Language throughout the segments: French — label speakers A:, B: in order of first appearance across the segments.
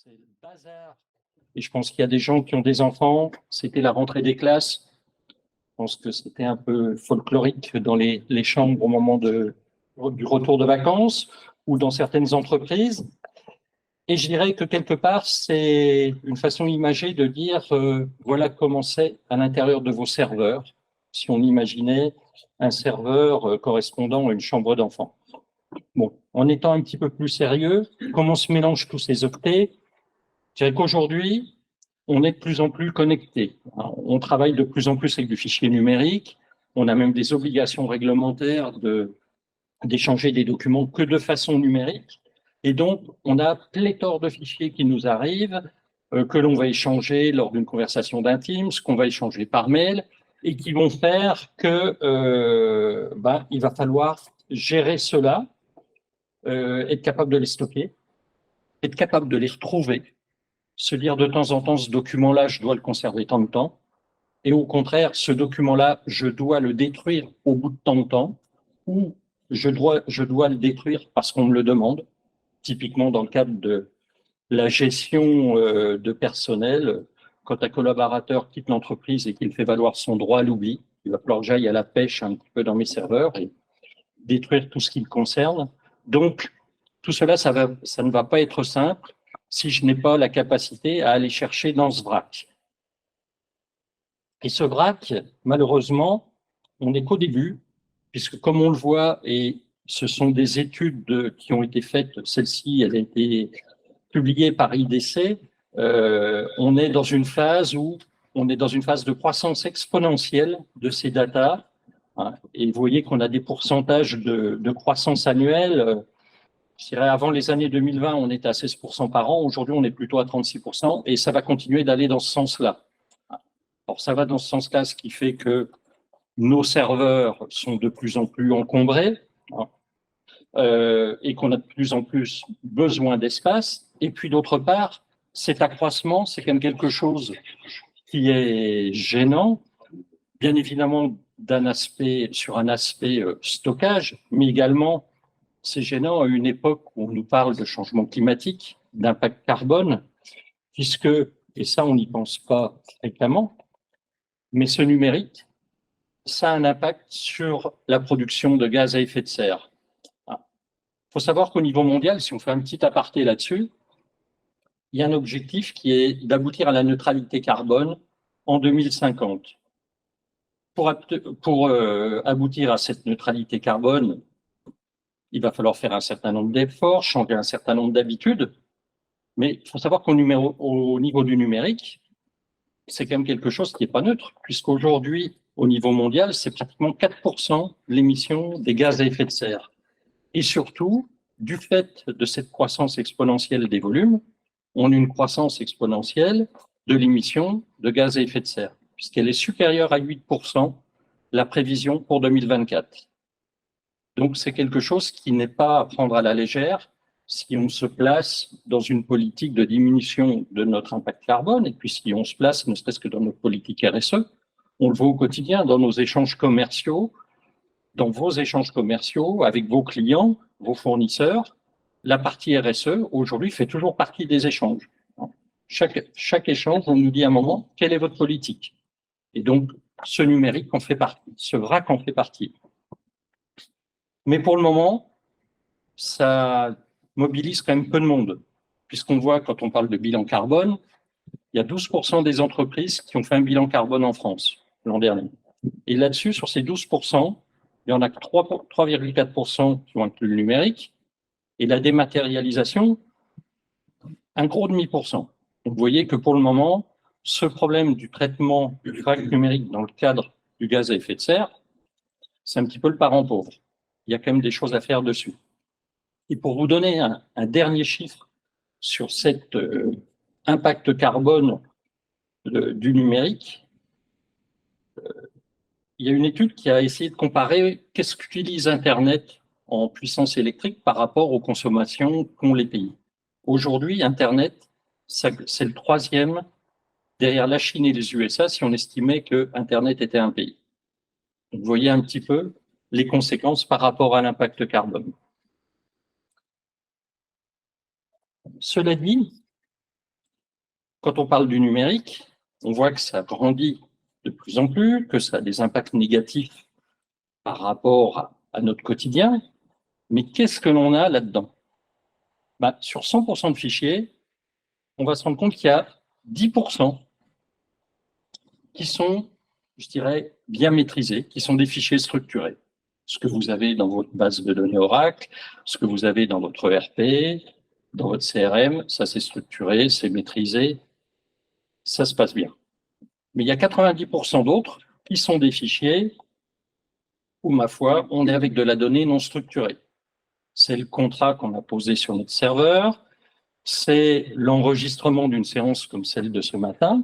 A: c'est le bazar. Et je pense qu'il y a des gens qui ont des enfants, c'était la rentrée des classes. Je pense que c'était un peu folklorique dans les chambres au moment du retour de vacances ou dans certaines entreprises. Et je dirais que quelque part, c'est une façon imagée de dire voilà comment c'est à l'intérieur de vos serveurs, si on imaginait un serveur correspondant à une chambre d'enfant. Bon, en étant un petit peu plus sérieux, comment se mélangent tous ces octets? Je dirais qu'aujourd'hui, on est de plus en plus connecté. On travaille de plus en plus avec du fichier numérique. On a même des obligations réglementaires d'échanger des documents que de façon numérique. Et donc, on a pléthore de fichiers qui nous arrivent, que l'on va échanger lors d'une conversation d'un Teams, qu'on va échanger par mail, et qui vont faire que il va falloir gérer cela, être capable de les stocker, être capable de les retrouver, se dire de temps en temps, ce document-là, je dois le conserver tant de temps, et au contraire, ce document-là, je dois le détruire au bout de tant de temps, ou je dois le détruire parce qu'on me le demande, typiquement dans le cadre de la gestion de personnel. Quand un collaborateur quitte l'entreprise et qu'il fait valoir son droit à l'oubli, il va falloir que j'aille à la pêche un petit peu dans mes serveurs et détruire tout ce qui le concerne. Donc, tout cela, ça ne va pas être simple si je n'ai pas la capacité à aller chercher dans ce vrac. Et ce vrac, malheureusement, on n'est qu'au début, puisque comme on le voit, et ce sont des études qui ont été faites, celle-ci, elle a été publiée par IDC, on est dans une phase de croissance exponentielle de ces datas, hein, et vous voyez qu'on a des pourcentages de croissance annuelle. Je dirais avant les années 2020, on était à 16% par an. Aujourd'hui, on est plutôt à 36%, et ça va continuer d'aller dans ce sens-là. Alors, ça va dans ce sens-là, ce qui fait que nos serveurs sont de plus en plus encombrés, hein, et qu'on a de plus en plus besoin d'espace. Et puis, d'autre part, cet accroissement, c'est quand même quelque chose qui est gênant, bien évidemment sur un aspect stockage, mais également c'est gênant à une époque où on nous parle de changement climatique, d'impact carbone, puisque, et ça on n'y pense pas fréquemment, mais ce numérique, ça a un impact sur la production de gaz à effet de serre. Il faut savoir qu'au niveau mondial, si on fait un petit aparté là-dessus, il y a un objectif qui est d'aboutir à la neutralité carbone en 2050. Pour aboutir à cette neutralité carbone, il va falloir faire un certain nombre d'efforts, changer un certain nombre d'habitudes, mais il faut savoir qu'au niveau du numérique, c'est quand même quelque chose qui n'est pas neutre, puisqu'aujourd'hui, au niveau mondial, c'est pratiquement 4% l'émission des gaz à effet de serre. Et surtout, du fait de cette croissance exponentielle des volumes, on a une croissance exponentielle de l'émission de gaz à effet de serre, puisqu'elle est supérieure à 8%, la prévision pour 2024. Donc, c'est quelque chose qui n'est pas à prendre à la légère si on se place dans une politique de diminution de notre impact carbone, et puis si on se place, ne serait-ce que dans notre politique RSE, on le voit au quotidien dans nos échanges commerciaux, dans vos échanges commerciaux avec vos clients, vos fournisseurs. La partie RSE, aujourd'hui, fait toujours partie des échanges. Chaque échange, on nous dit à un moment, quelle est votre politique? Et donc, ce numérique en fait partie, ce vrac en fait partie. Mais pour le moment, ça mobilise quand même peu de monde, puisqu'on voit, quand on parle de bilan carbone, il y a 12% des entreprises qui ont fait un bilan carbone en France l'an dernier. Et là-dessus, sur ces 12%, il y en a que 3,4% qui ont inclus le numérique, et la dématérialisation, un gros demi %. Donc, vous voyez que pour le moment, ce problème du traitement du vrac numérique dans le cadre du gaz à effet de serre, c'est un petit peu le parent pauvre. Il y a quand même des choses à faire dessus. Et pour vous donner un dernier chiffre sur cet impact carbone du numérique, il y a une étude qui a essayé de comparer qu'est-ce qu'utilise Internet en puissance électrique par rapport aux consommations qu'ont les pays. Aujourd'hui, Internet, c'est le 3e derrière la Chine et les USA si on estimait que Internet était un pays. Donc, vous voyez un petit peu les conséquences par rapport à l'impact carbone. Cela dit, Quand on parle du numérique, on voit que ça grandit de plus en plus, que ça a des impacts négatifs par rapport à notre quotidien. Mais qu'est-ce que l'on a là-dedans? Sur 100% de fichiers, on va se rendre compte qu'il y a 10% qui sont, je dirais, bien maîtrisés, qui sont des fichiers structurés. Ce que vous avez dans votre base de données Oracle, ce que vous avez dans votre ERP, dans votre CRM, ça c'est structuré, c'est maîtrisé, ça se passe bien. Mais il y a 90% d'autres qui sont des fichiers où, ma foi, on est avec de la donnée non structurée. C'est le contrat qu'on a posé sur notre serveur, c'est l'enregistrement d'une séance comme celle de ce matin.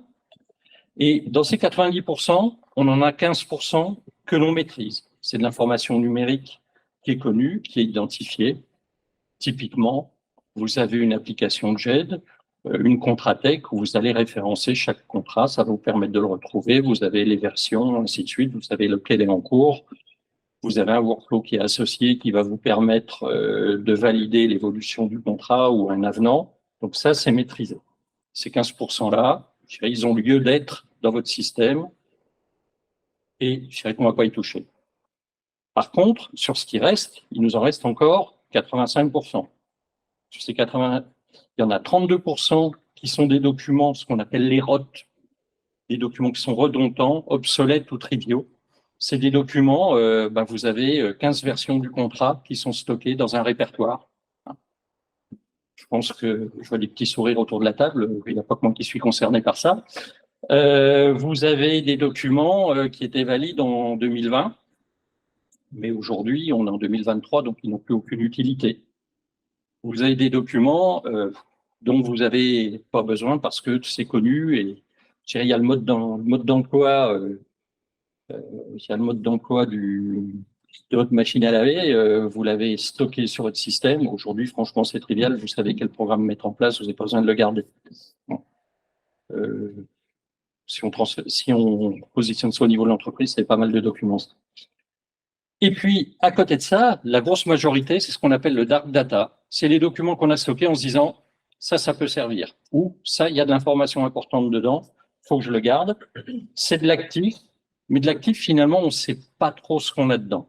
A: Et dans ces 90%, on en a 15% que l'on maîtrise. C'est de l'information numérique qui est connue, qui est identifiée. Typiquement, vous avez une application GED, une Contratech, où vous allez référencer chaque contrat, ça va vous permettre de le retrouver, vous avez les versions, ainsi de suite, vous savez lequel est en cours, vous avez un workflow qui est associé, qui va vous permettre de valider l'évolution du contrat ou un avenant. Donc ça, c'est maîtrisé. Ces 15%-là, ils ont lieu d'être dans votre système et je dirais qu'on ne va pas y toucher. Par contre, sur ce qui reste, il nous en reste encore 85%. Sur ces 80, il y en a 32% qui sont des documents, ce qu'on appelle les ROT, des documents qui sont redondants, obsolètes ou triviaux. C'est des documents, vous avez 15 versions du contrat qui sont stockées dans un répertoire. Je pense que je vois des petits sourires autour de la table, il n'y a pas que moi qui suis concerné par ça. Vous avez des documents qui étaient valides en 2020, mais aujourd'hui, on est en 2023, donc ils n'ont plus aucune utilité. Vous avez des documents dont vous n'avez pas besoin parce que c'est connu et il y a le mode d'emploi de votre machine à laver, vous l'avez stocké sur votre système. Aujourd'hui, franchement, c'est trivial, vous savez quel programme mettre en place, vous n'avez pas besoin de le garder. Bon. Si on positionne ça au niveau de l'entreprise, c'est pas mal de documents. Et puis, à côté de ça, la grosse majorité, c'est ce qu'on appelle le dark data. C'est les documents qu'on a stockés en se disant, ça peut servir. Ou ça, il y a de l'information importante dedans, il faut que je le garde. C'est de l'actif, mais de l'actif, finalement, on ne sait pas trop ce qu'on a dedans.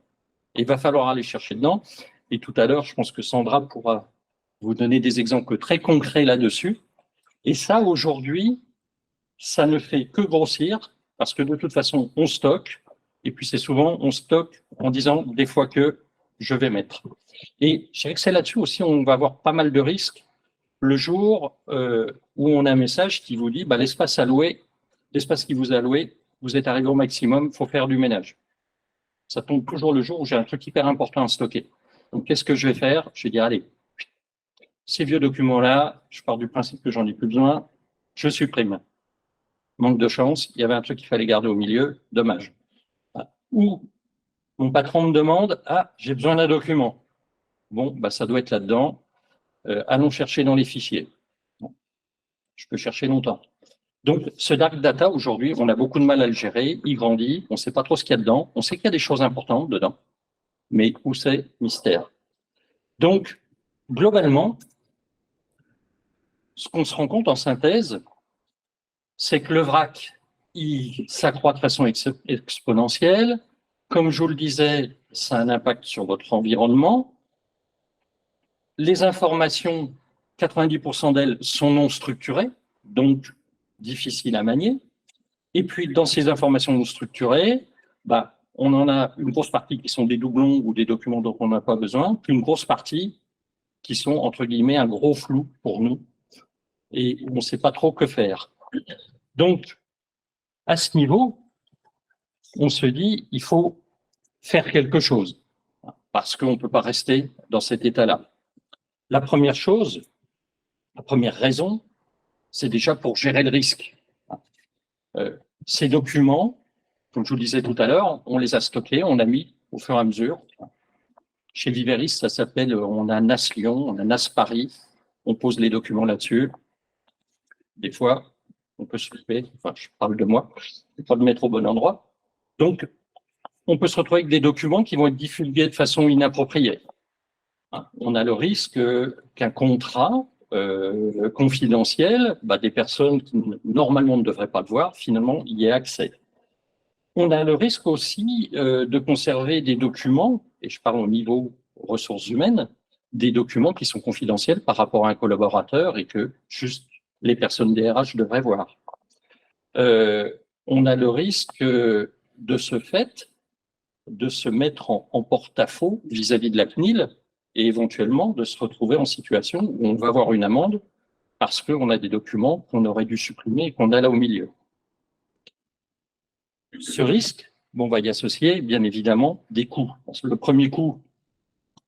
A: Il va falloir aller chercher dedans. Et tout à l'heure, je pense que Sandra pourra vous donner des exemples très concrets là-dessus. Et ça, aujourd'hui, ça ne fait que grossir, parce que de toute façon, on stocke, et puis c'est souvent, on stocke en disant des fois que je vais mettre. Et je dirais que c'est là-dessus aussi, on va avoir pas mal de risques. Le jour où on a un message qui vous dit, l'espace alloué, l'espace qui vous est alloué, vous êtes arrivé au maximum, il faut faire du ménage. Ça tombe toujours le jour où j'ai un truc hyper important à stocker. Donc, qu'est-ce que je vais faire? Je vais dire, allez, ces vieux documents-là, je pars du principe que j'en ai plus besoin, je supprime. Manque de chance, il y avait un truc qu'il fallait garder au milieu, dommage. Ou mon patron me demande, j'ai besoin d'un document. Bon, ça doit être là-dedans. Allons chercher dans les fichiers. Bon, je peux chercher longtemps. Donc, ce dark data, aujourd'hui, on a beaucoup de mal à le gérer. Il grandit, on ne sait pas trop ce qu'il y a dedans. On sait qu'il y a des choses importantes dedans, mais où c'est mystère. Donc, globalement, ce qu'on se rend compte en synthèse, c'est que le vrac, il s'accroît de façon exponentielle. Comme je vous le disais, ça a un impact sur votre environnement. Les informations, 90% d'elles sont non structurées, donc difficiles à manier. Et puis, dans ces informations non structurées, on en a une grosse partie qui sont des doublons ou des documents dont on n'a pas besoin, puis une grosse partie qui sont, entre guillemets, un gros flou pour nous, et on ne sait pas trop que faire. Donc, à ce niveau, on se dit, il faut faire quelque chose, parce qu'on ne peut pas rester dans cet état-là. La première chose, la première raison, c'est déjà pour gérer le risque. Ces documents, comme je vous le disais tout à l'heure, on les a stockés, on a mis au fur et à mesure. Chez Viveris, ça s'appelle, on a NAS Lyon, on a NAS Paris, on pose les documents là-dessus. Des fois, on peut se louper, enfin, je parle de moi, il faut le mettre au bon endroit. Donc, on peut se retrouver avec des documents qui vont être divulgués de façon inappropriée. On a le risque qu'un contrat confidentiel, des personnes qui normalement ne devraient pas le voir, finalement, y aient accès. On a le risque aussi de conserver des documents, et je parle au niveau ressources humaines, des documents qui sont confidentiels par rapport à un collaborateur et que juste les personnes DRH devraient voir. On a le risque de ce fait de se mettre en porte-à-faux vis-à-vis de la CNIL et éventuellement de se retrouver en situation où on va avoir une amende parce qu'on a des documents qu'on aurait dû supprimer et qu'on a là au milieu. Ce risque, on va y associer bien évidemment des coûts. Parce que le premier coût,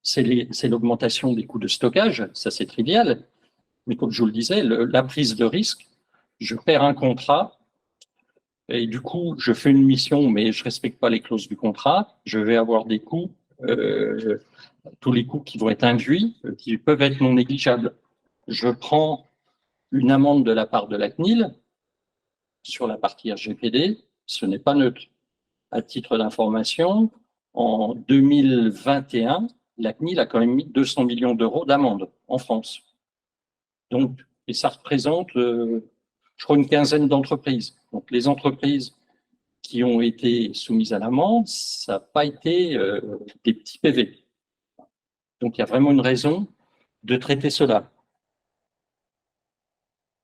A: c'est l'augmentation des coûts de stockage, ça c'est trivial, mais comme je vous le disais, la prise de risque, je perds un contrat et du coup je fais une mission mais je ne respecte pas les clauses du contrat, je vais avoir des coûts, tous les coûts qui vont être induits, qui peuvent être non négligeables. Je prends une amende de la part de la CNIL sur la partie RGPD, ce n'est pas neutre. À titre d'information, en 2021, la CNIL a quand même mis 200 millions d'euros d'amende en France. Donc, et ça représente, je crois, une quinzaine d'entreprises. Donc, les entreprises qui ont été soumises à l'amende, ça n'a pas été des petits PV. Donc, il y a vraiment une raison de traiter cela.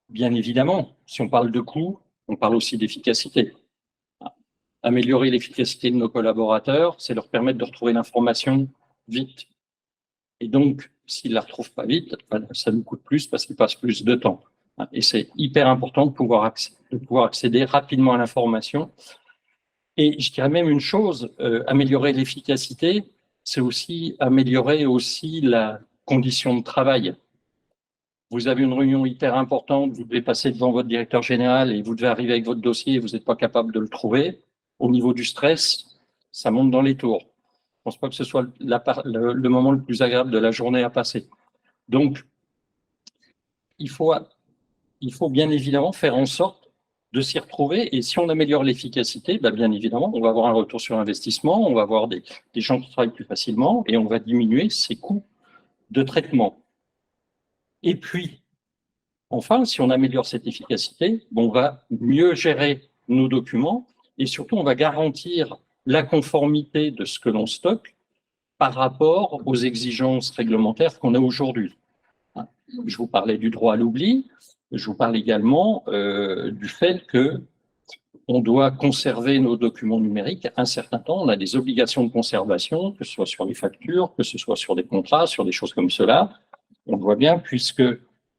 A: Bien évidemment, si on parle de coûts, on parle aussi d'efficacité. Améliorer l'efficacité de nos collaborateurs, c'est leur permettre de retrouver l'information vite. Et donc, s'ils ne la retrouvent pas vite, ça nous coûte plus parce qu'ils passent plus de temps. Et c'est hyper important de pouvoir accéder rapidement à l'information. Et je dirais même une chose, améliorer l'efficacité, c'est aussi améliorer aussi la condition de travail. Vous avez une réunion hyper importante, vous devez passer devant votre directeur général et vous devez arriver avec votre dossier et vous n'êtes pas capable de le trouver. Au niveau du stress, ça monte dans les tours. Je ne pense pas que ce soit le moment le plus agréable de la journée à passer. Donc, il faut bien évidemment faire en sorte de s'y retrouver. Et si on améliore l'efficacité, bien évidemment, on va avoir un retour sur investissement, on va avoir des gens qui travaillent plus facilement et on va diminuer ces coûts de traitement. Et puis, enfin, si on améliore cette efficacité, on va mieux gérer nos documents et surtout, on va garantir la conformité de ce que l'on stocke par rapport aux exigences réglementaires qu'on a aujourd'hui. Je vous parlais du droit à l'oubli, je vous parle également du fait que on doit conserver nos documents numériques un certain temps. On a des obligations de conservation, que ce soit sur les factures, que ce soit sur des contrats, sur des choses comme cela. On le voit bien puisque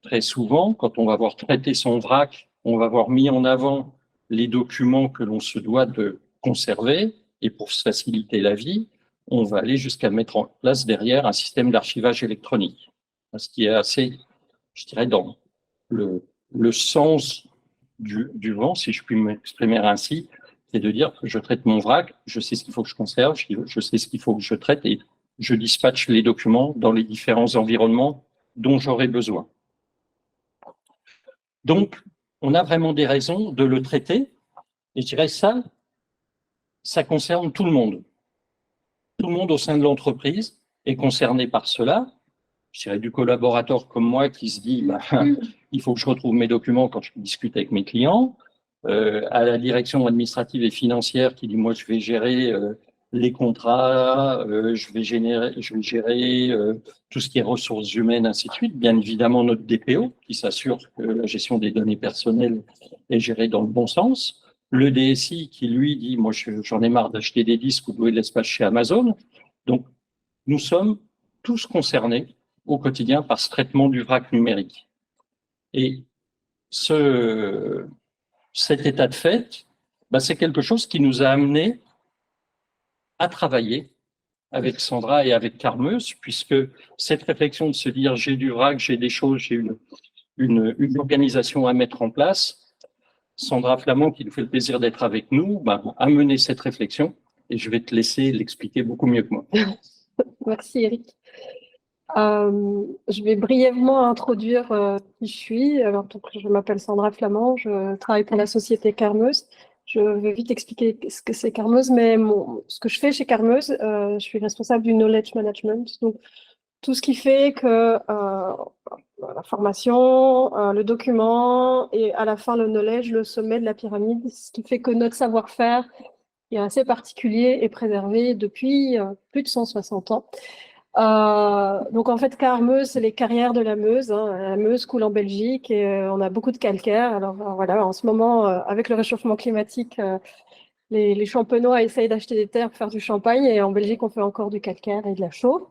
A: très souvent, quand on va avoir traité son vrac, on va avoir mis en avant les documents que l'on se doit de conserver et pour se faciliter la vie, on va aller jusqu'à mettre en place derrière un système d'archivage électronique. Ce qui est assez, je dirais, dans le sens du vent, si je puis m'exprimer ainsi, c'est de dire que je traite mon vrac, je sais ce qu'il faut que je conserve, je sais ce qu'il faut que je traite et je dispatche les documents dans les différents environnements dont j'aurai besoin. Donc, on a vraiment des raisons de le traiter et je dirais ça concerne tout le monde. Tout le monde au sein de l'entreprise est concerné par cela. Je dirais du collaborateur comme moi qui se dit il faut que je retrouve mes documents quand je discute avec mes clients, à la direction administrative et financière qui dit moi je vais gérer les contrats, je vais gérer tout ce qui est ressources humaines, ainsi de suite. Bien évidemment notre DPO qui s'assure que la gestion des données personnelles est gérée dans le bon sens. Le DSI qui lui dit moi j'en ai marre d'acheter des disques ou de louer de l'espace chez Amazon. Donc nous sommes tous concernés au quotidien par ce traitement du vrac numérique. Et cet état de fait, c'est quelque chose qui nous a amené à travailler avec Sandra et avec Carmeuse, puisque cette réflexion de se dire j'ai du vrac, j'ai des choses, j'ai une organisation à mettre en place, Sandra Flamand, qui nous fait le plaisir d'être avec nous, a mené cette réflexion et je vais te laisser l'expliquer beaucoup mieux que moi.
B: Merci Eric. Je vais brièvement introduire qui je suis. Alors, donc, je m'appelle Sandra Flamand, je travaille pour la société Carmeuse. Je vais vite expliquer ce que c'est Carmeuse, mais ce que je fais chez Carmeuse, je suis responsable du knowledge management. Donc, tout ce qui fait que la formation, le document et à la fin le knowledge, le sommet de la pyramide, ce qui fait que notre savoir-faire qui est assez particulier et préservé depuis plus de 160 ans. Donc en fait, Carmeuse, c'est les carrières de la Meuse. Hein. La Meuse coule en Belgique et on a beaucoup de calcaire. Alors voilà, en ce moment, avec le réchauffement climatique, les Champenois essayent d'acheter des terres pour faire du champagne et en Belgique, on fait encore du calcaire et de la chaux.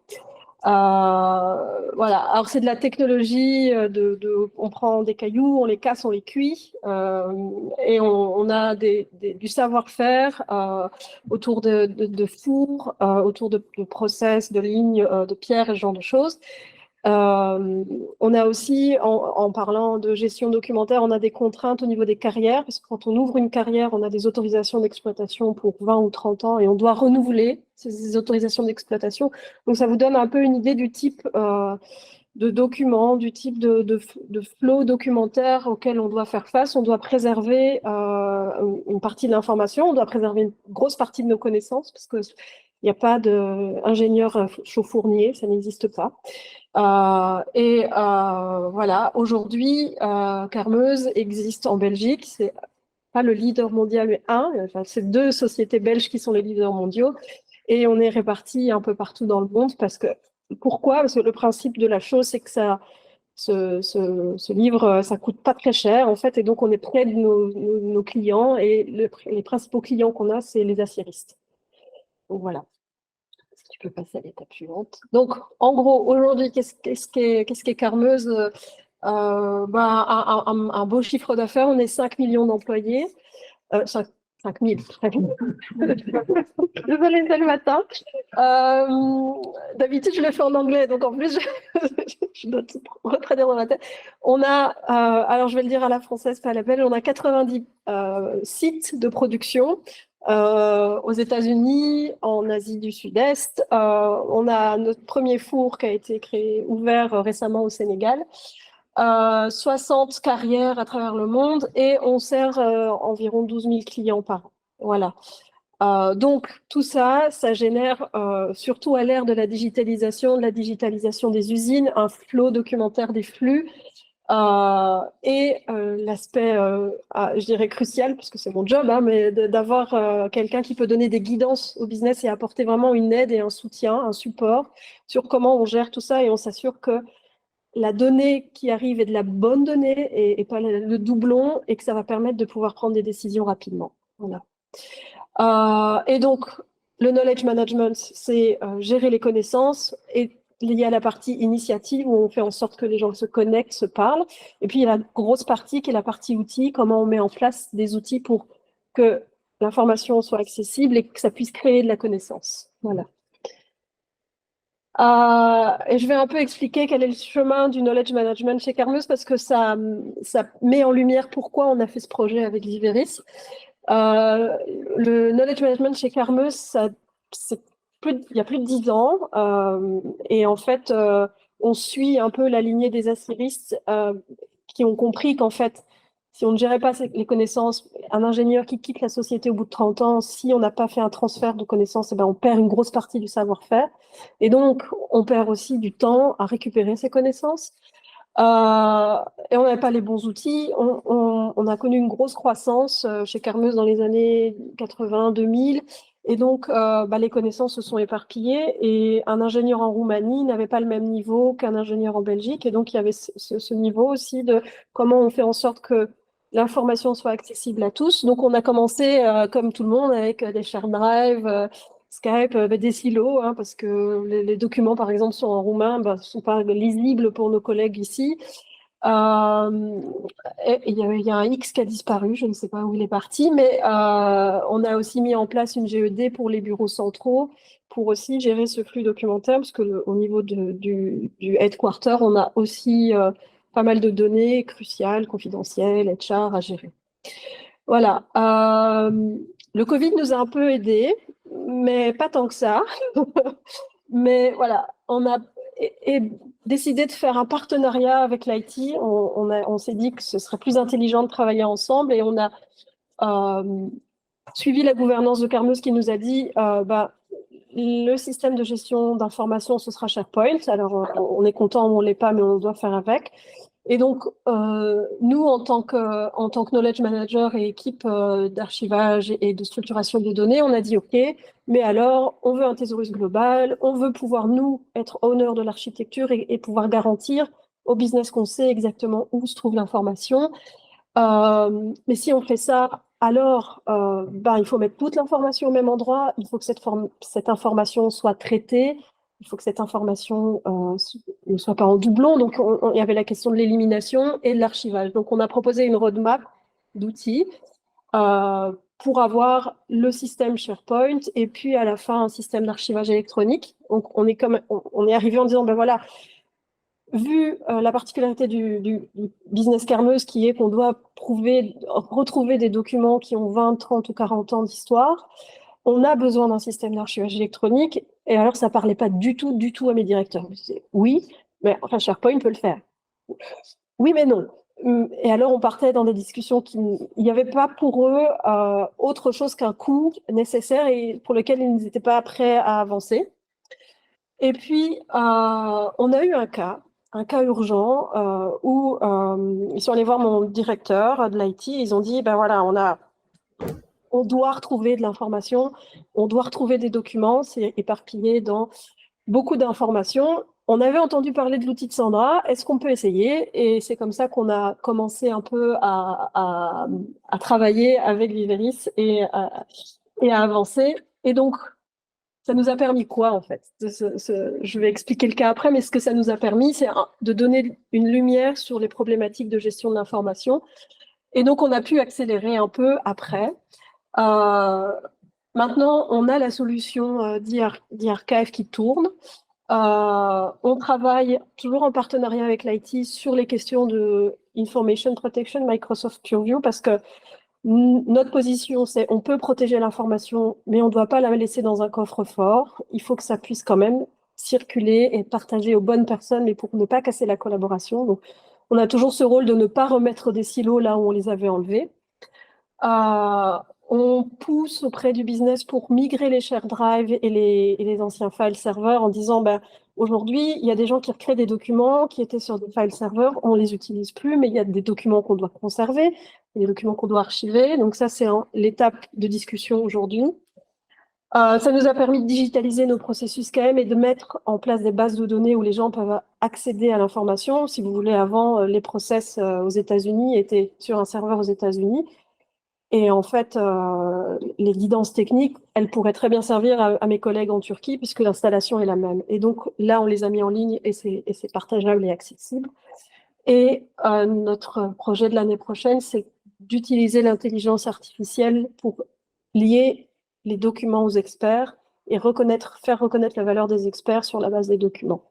B: Voilà, alors c'est de la technologie, on prend des cailloux, on les casse, on les cuit, et on a du savoir-faire autour de fours, autour de process, de lignes, de pierres et ce genre de choses. On a aussi, en parlant de gestion documentaire, on a des contraintes au niveau des carrières, parce que quand on ouvre une carrière, on a des autorisations d'exploitation pour 20 ou 30 ans et on doit renouveler ces autorisations d'exploitation. Donc ça vous donne un peu une idée du type de documents, du type de flow documentaire auquel on doit faire face. On doit préserver une partie de l'information, on doit préserver une grosse partie de nos connaissances, parce qu'il n'y a pas d'ingénieur chauffournier, ça n'existe pas. Voilà, aujourd'hui, Carmeuse existe en Belgique. C'est pas le leader mondial, mais enfin, c'est 2 sociétés belges qui sont les leaders mondiaux. Et on est répartis un peu partout dans le monde pourquoi? Parce que le principe de la chose, c'est que ce livre, ça coûte pas très cher, en fait, et donc on est près de nos clients, et les principaux clients qu'on a, c'est les aciéristes. Donc voilà. Tu peux passer à l'étape suivante. Donc, en gros, aujourd'hui, qu'est-ce qu'est Carmeuse? Un beau chiffre d'affaires, on est 5 millions d'employés. 5 000, très bien. Désolée, c'est le matin. D'habitude, je le fais en anglais, donc en plus, je dois tout retraduire dans ma tête. On a, alors je vais le dire à la française, pas à la belge, on a 90 sites de production aux États-Unis, en Asie du Sud-Est. On a notre premier four qui a été ouvert récemment au Sénégal. 60 carrières à travers le monde et on sert environ 12 000 clients par an. Voilà. Donc, tout ça, ça génère, surtout à l'ère de la digitalisation des usines, un flot documentaire des flux. L'aspect, je dirais crucial, parce que c'est mon job, hein, mais d'avoir quelqu'un qui peut donner des guidances au business et apporter vraiment une aide et un soutien, un support sur comment on gère tout ça et on s'assure que la donnée qui arrive est de la bonne donnée et pas le doublon et que ça va permettre de pouvoir prendre des décisions rapidement. Voilà. Et donc, le knowledge management, c'est gérer les connaissances et il y a la partie initiative où on fait en sorte que les gens se connectent, se parlent. Et puis, il y a la grosse partie qui est la partie outils, comment on met en place des outils pour que l'information soit accessible et que ça puisse créer de la connaissance. Voilà. Et je vais un peu expliquer quel est le chemin du knowledge management chez Carmeuse parce que ça met en lumière pourquoi on a fait ce projet avec Viveris. Le knowledge management chez Carmeuse, il y a plus de 10 ans. Et en fait, on suit un peu la lignée des aciéristes qui ont compris qu'en fait, si on ne gérait pas les connaissances, un ingénieur qui quitte la société au bout de 30 ans, si on n'a pas fait un transfert de connaissances, eh ben, on perd une grosse partie du savoir-faire. Et donc, on perd aussi du temps à récupérer ces connaissances. Et on n'avait pas les bons outils. On a connu une grosse croissance chez Carmeuse dans les années 80-2000. Et donc, les connaissances se sont éparpillées. Et un ingénieur en Roumanie n'avait pas le même niveau qu'un ingénieur en Belgique. Et donc, il y avait ce niveau aussi de comment on fait en sorte que l'information soit accessible à tous. Donc, on a commencé, comme tout le monde, avec des share drive, Skype, des silos, hein, parce que les documents, par exemple, sont en roumain, ne sont pas lisibles pour nos collègues ici. Il y a un X qui a disparu, je ne sais pas où il est parti, mais on a aussi mis en place une GED pour les bureaux centraux pour aussi gérer ce flux documentaire, parce que au niveau du headquarter, on a aussi pas mal de données cruciales, confidentielles, HR à gérer. Voilà. Le Covid nous a un peu aidés, mais pas tant que ça. Mais voilà, on a décidé de faire un partenariat avec l'IT. On s'est dit que ce serait plus intelligent de travailler ensemble et on a suivi la gouvernance de Carmeuse qui nous a dit le système de gestion d'informations, ce sera SharePoint. Alors, on est content ou on ne l'est pas, mais on doit faire avec. Et donc, nous, en tant que knowledge manager et équipe d'archivage et de structuration des données, on a dit OK, mais alors, on veut un thésaurus global, on veut pouvoir, nous, être honneur de l'architecture et pouvoir garantir au business qu'on sait exactement où se trouve l'information. Mais si on fait ça, alors il faut mettre toute l'information au même endroit, il faut que cette information soit traitée, il faut que cette information ne soit pas en doublon. Donc, il y avait la question de l'élimination et de l'archivage. Donc, on a proposé une roadmap d'outils pour avoir le système SharePoint et puis à la fin un système d'archivage électronique. Donc, on est arrivé en disant, ben voilà, vu la particularité du business Kermeuse qui est qu'on doit retrouver des documents qui ont 20, 30 ou 40 ans d'histoire, on a besoin d'un système d'archivage électronique. Et alors, ça ne parlait pas du tout à mes directeurs. Je disais, oui, mais enfin, SharePoint peut le faire. Oui, mais non. Et alors, on partait dans des discussions il n'y avait pas pour eux autre chose qu'un coût nécessaire et pour lequel ils n'étaient pas prêts à avancer. Et puis, on a eu un cas urgent où ils sont allés voir mon directeur de l'IT. Ils ont dit, ben voilà, on doit retrouver de l'information, on doit retrouver des documents, c'est éparpillé dans beaucoup d'informations. On avait entendu parler de l'outil de Sandra, est-ce qu'on peut essayer? Et c'est comme ça qu'on a commencé un peu à travailler avec Viveris et à avancer. Et donc, ça nous a permis quoi, en fait? Je vais expliquer le cas après, mais ce que ça nous a permis, c'est de donner une lumière sur les problématiques de gestion de l'information. Et donc, on a pu accélérer un peu après. Maintenant, on a la solution d'e-archive qui tourne. On travaille toujours en partenariat avec l'IT sur les questions de Information Protection, Microsoft Purview, parce que notre position, c'est on peut protéger l'information, mais on ne doit pas la laisser dans un coffre-fort. Il faut que ça puisse quand même circuler et partager aux bonnes personnes, mais pour ne pas casser la collaboration. Donc, on a toujours ce rôle de ne pas remettre des silos là où on les avait enlevés. On pousse auprès du business pour migrer les share drive et les anciens file serveurs en disant aujourd'hui, il y a des gens qui recréent des documents qui étaient sur des file serveurs, on ne les utilise plus, mais il y a des documents qu'on doit conserver, des documents qu'on doit archiver. Donc ça, c'est l'étape de discussion aujourd'hui. Ça nous a permis de digitaliser nos processus quand même et de mettre en place des bases de données où les gens peuvent accéder à l'information. Si vous voulez, avant, les process aux États-Unis étaient sur un serveur aux États-Unis. Et en fait, les guidances techniques, elles pourraient très bien servir à mes collègues en Turquie puisque l'installation est la même. Et donc là, on les a mis en ligne et c'est partageable et accessible. Et notre projet de l'année prochaine, c'est d'utiliser l'intelligence artificielle pour lier les documents aux experts et faire reconnaître la valeur des experts sur la base des documents.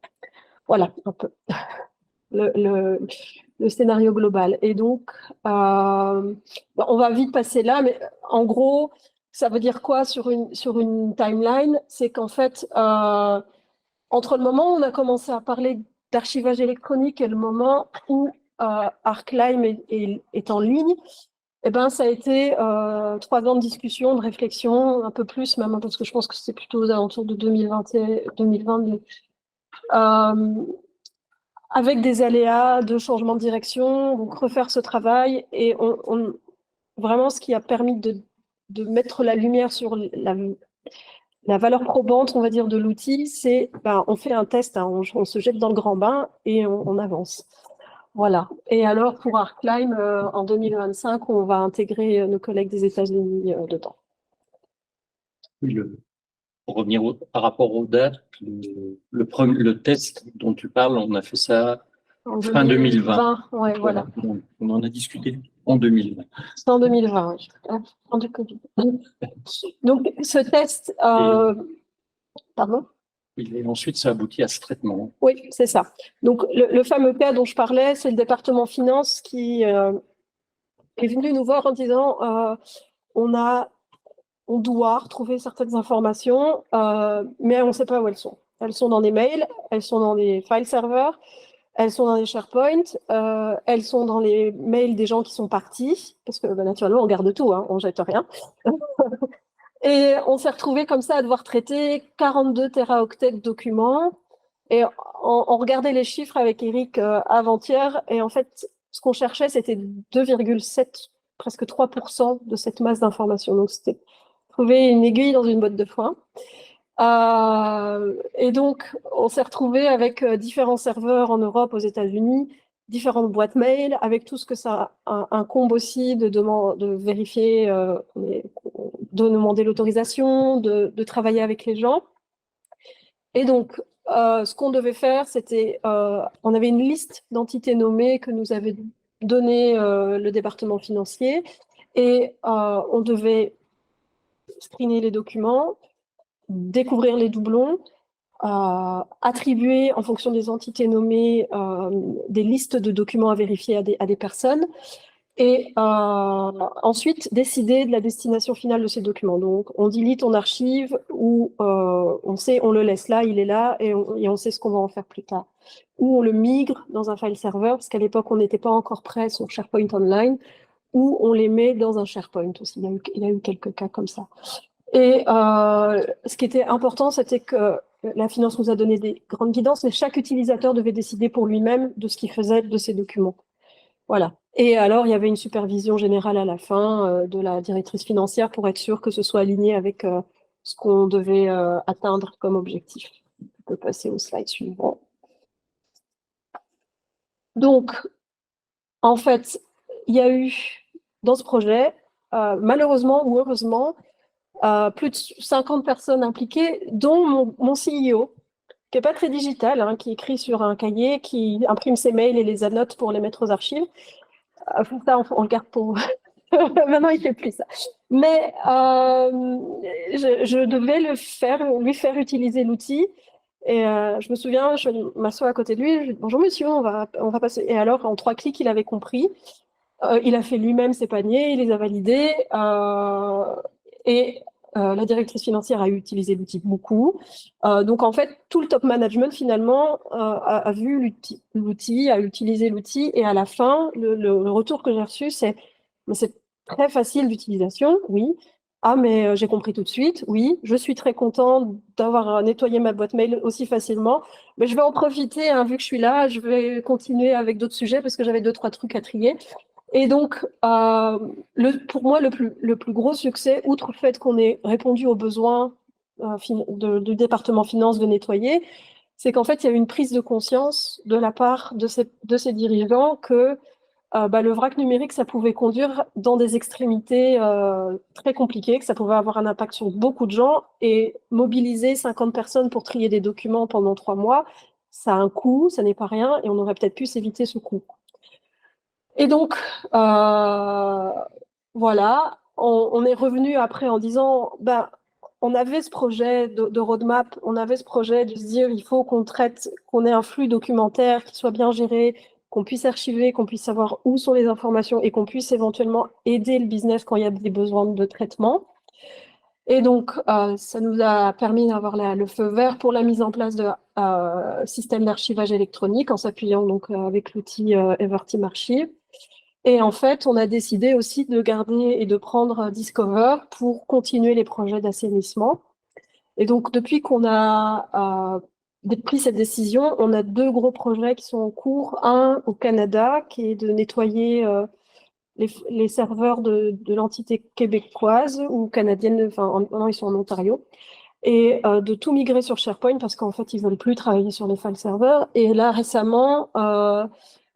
B: Voilà, un peu le scénario global. Et donc, on va vite passer là, mais en gros, ça veut dire quoi sur une timeline? C'est qu'en fait, entre le moment où on a commencé à parler d'archivage électronique et le moment où ArcLime est en ligne, eh ben, ça a été 3 ans de discussion, de réflexion, un peu plus même, parce que je pense que c'est plutôt aux alentours de 2022. Avec des aléas de changement de direction, donc refaire ce travail. Et vraiment, ce qui a permis de mettre la lumière sur la valeur probante, on va dire, de l'outil, c'est on fait un test, on se jette dans le grand bain et on avance. Voilà. Et alors, pour ArcLime, en 2025, on va intégrer nos collègues des États-Unis dedans.
A: Oui, pour revenir par rapport aux dates, le test dont tu parles, on a fait ça fin 2020.
B: Ouais, voilà.
A: On en a discuté en 2020.
B: C'est en 2020, oui. En du Covid. Donc, ce test... Pardon?
A: Et ensuite, ça aboutit à ce traitement.
B: Oui, c'est ça. Donc, le fameux cas dont je parlais, c'est le département finance qui est venu nous voir en disant on doit retrouver certaines informations, mais on ne sait pas où elles sont. Elles sont dans des mails, elles sont dans des file serveurs, elles sont dans les SharePoint, elles sont dans les mails des gens qui sont partis, parce que naturellement, on garde tout, hein, on ne jette rien. Et on s'est retrouvé comme ça à devoir traiter 42 téraoctets de documents. Et on regardait les chiffres avec Eric avant-hier. Et en fait, ce qu'on cherchait, c'était 2,7, presque 3% de cette masse d'informations. Donc, c'était trouver une aiguille dans une botte de foin. Et donc, on s'est retrouvé avec différents serveurs en Europe, aux États-Unis, différentes boîtes mail, avec tout ce que ça incombe aussi de vérifier, de demander l'autorisation, de travailler avec les gens. Et donc, ce qu'on devait faire, c'était, on avait une liste d'entités nommées que nous avait donné le département financier, et on devait screener les documents, découvrir les doublons, attribuer en fonction des entités nommées des listes de documents à vérifier à des personnes, et ensuite décider de la destination finale de ces documents. Donc on delete, on archive, ou on le laisse là, il est là, et on sait ce qu'on va en faire plus tard. Ou on le migre dans un file server, parce qu'à l'époque on n'était pas encore prêt sur SharePoint Online, ou on les met dans un SharePoint aussi. Il y a eu quelques cas comme ça. Et ce qui était important, c'était que la finance nous a donné des grandes guidances, mais chaque utilisateur devait décider pour lui-même de ce qu'il faisait de ces documents. Voilà. Et alors, il y avait une supervision générale à la fin de la directrice financière pour être sûr que ce soit aligné avec ce qu'on devait atteindre comme objectif. On peut passer au slide suivant. Donc, en fait, il y a eu dans ce projet, malheureusement ou heureusement, plus de 50 personnes impliquées, dont mon CEO, qui n'est pas très digital, hein, qui écrit sur un cahier, qui imprime ses mails et les annote pour les mettre aux archives. Ça, on le garde pour... Maintenant, il ne fait plus ça. Mais je devais lui faire utiliser l'outil. Et je me souviens, je m'assois à côté de lui, je lui dis, bonjour monsieur, on va passer. Et alors, en 3 clics, il avait compris. Il a fait lui-même ses paniers, il les a validés. Et la directrice financière a utilisé l'outil beaucoup. Donc, en fait, tout le top management, finalement, a vu l'outil, a utilisé l'outil. Et à la fin, le retour que j'ai reçu, c'est très facile d'utilisation, oui. Ah, mais j'ai compris tout de suite, oui. Je suis très contente d'avoir nettoyé ma boîte mail aussi facilement. Mais je vais en profiter, hein, vu que je suis là, je vais continuer avec d'autres sujets parce que j'avais 2-3 trucs à trier. Et donc, pour moi, le plus gros succès, outre le fait qu'on ait répondu aux besoins du département finance de nettoyer, c'est qu'en fait, il y a eu une prise de conscience de la part de ces dirigeants que le vrac numérique, ça pouvait conduire dans des extrémités très compliquées, que ça pouvait avoir un impact sur beaucoup de gens, et mobiliser 50 personnes pour trier des documents pendant 3 mois, ça a un coût, ça n'est pas rien, et on aurait peut-être pu s'éviter ce coût. Et donc, voilà, on est revenu après en disant, on avait ce projet de roadmap, on avait ce projet de se dire, il faut qu'on ait un flux documentaire qui soit bien géré, qu'on puisse archiver, qu'on puisse savoir où sont les informations et qu'on puisse éventuellement aider le business quand il y a des besoins de traitement. Et donc, ça nous a permis d'avoir le feu vert pour la mise en place de systèmes d'archivage électronique en s'appuyant donc avec l'outil Everteam Archive. Et en fait, on a décidé aussi de garder et de prendre Discover pour continuer les projets d'assainissement. Et donc, depuis qu'on a pris cette décision, on a 2 gros projets qui sont en cours. Un au Canada, qui est de nettoyer les serveurs de l'entité québécoise ou canadienne, enfin, non, ils sont en Ontario, et de tout migrer sur SharePoint parce qu'en fait, ils ne veulent plus travailler sur les file serveurs. Et là, récemment,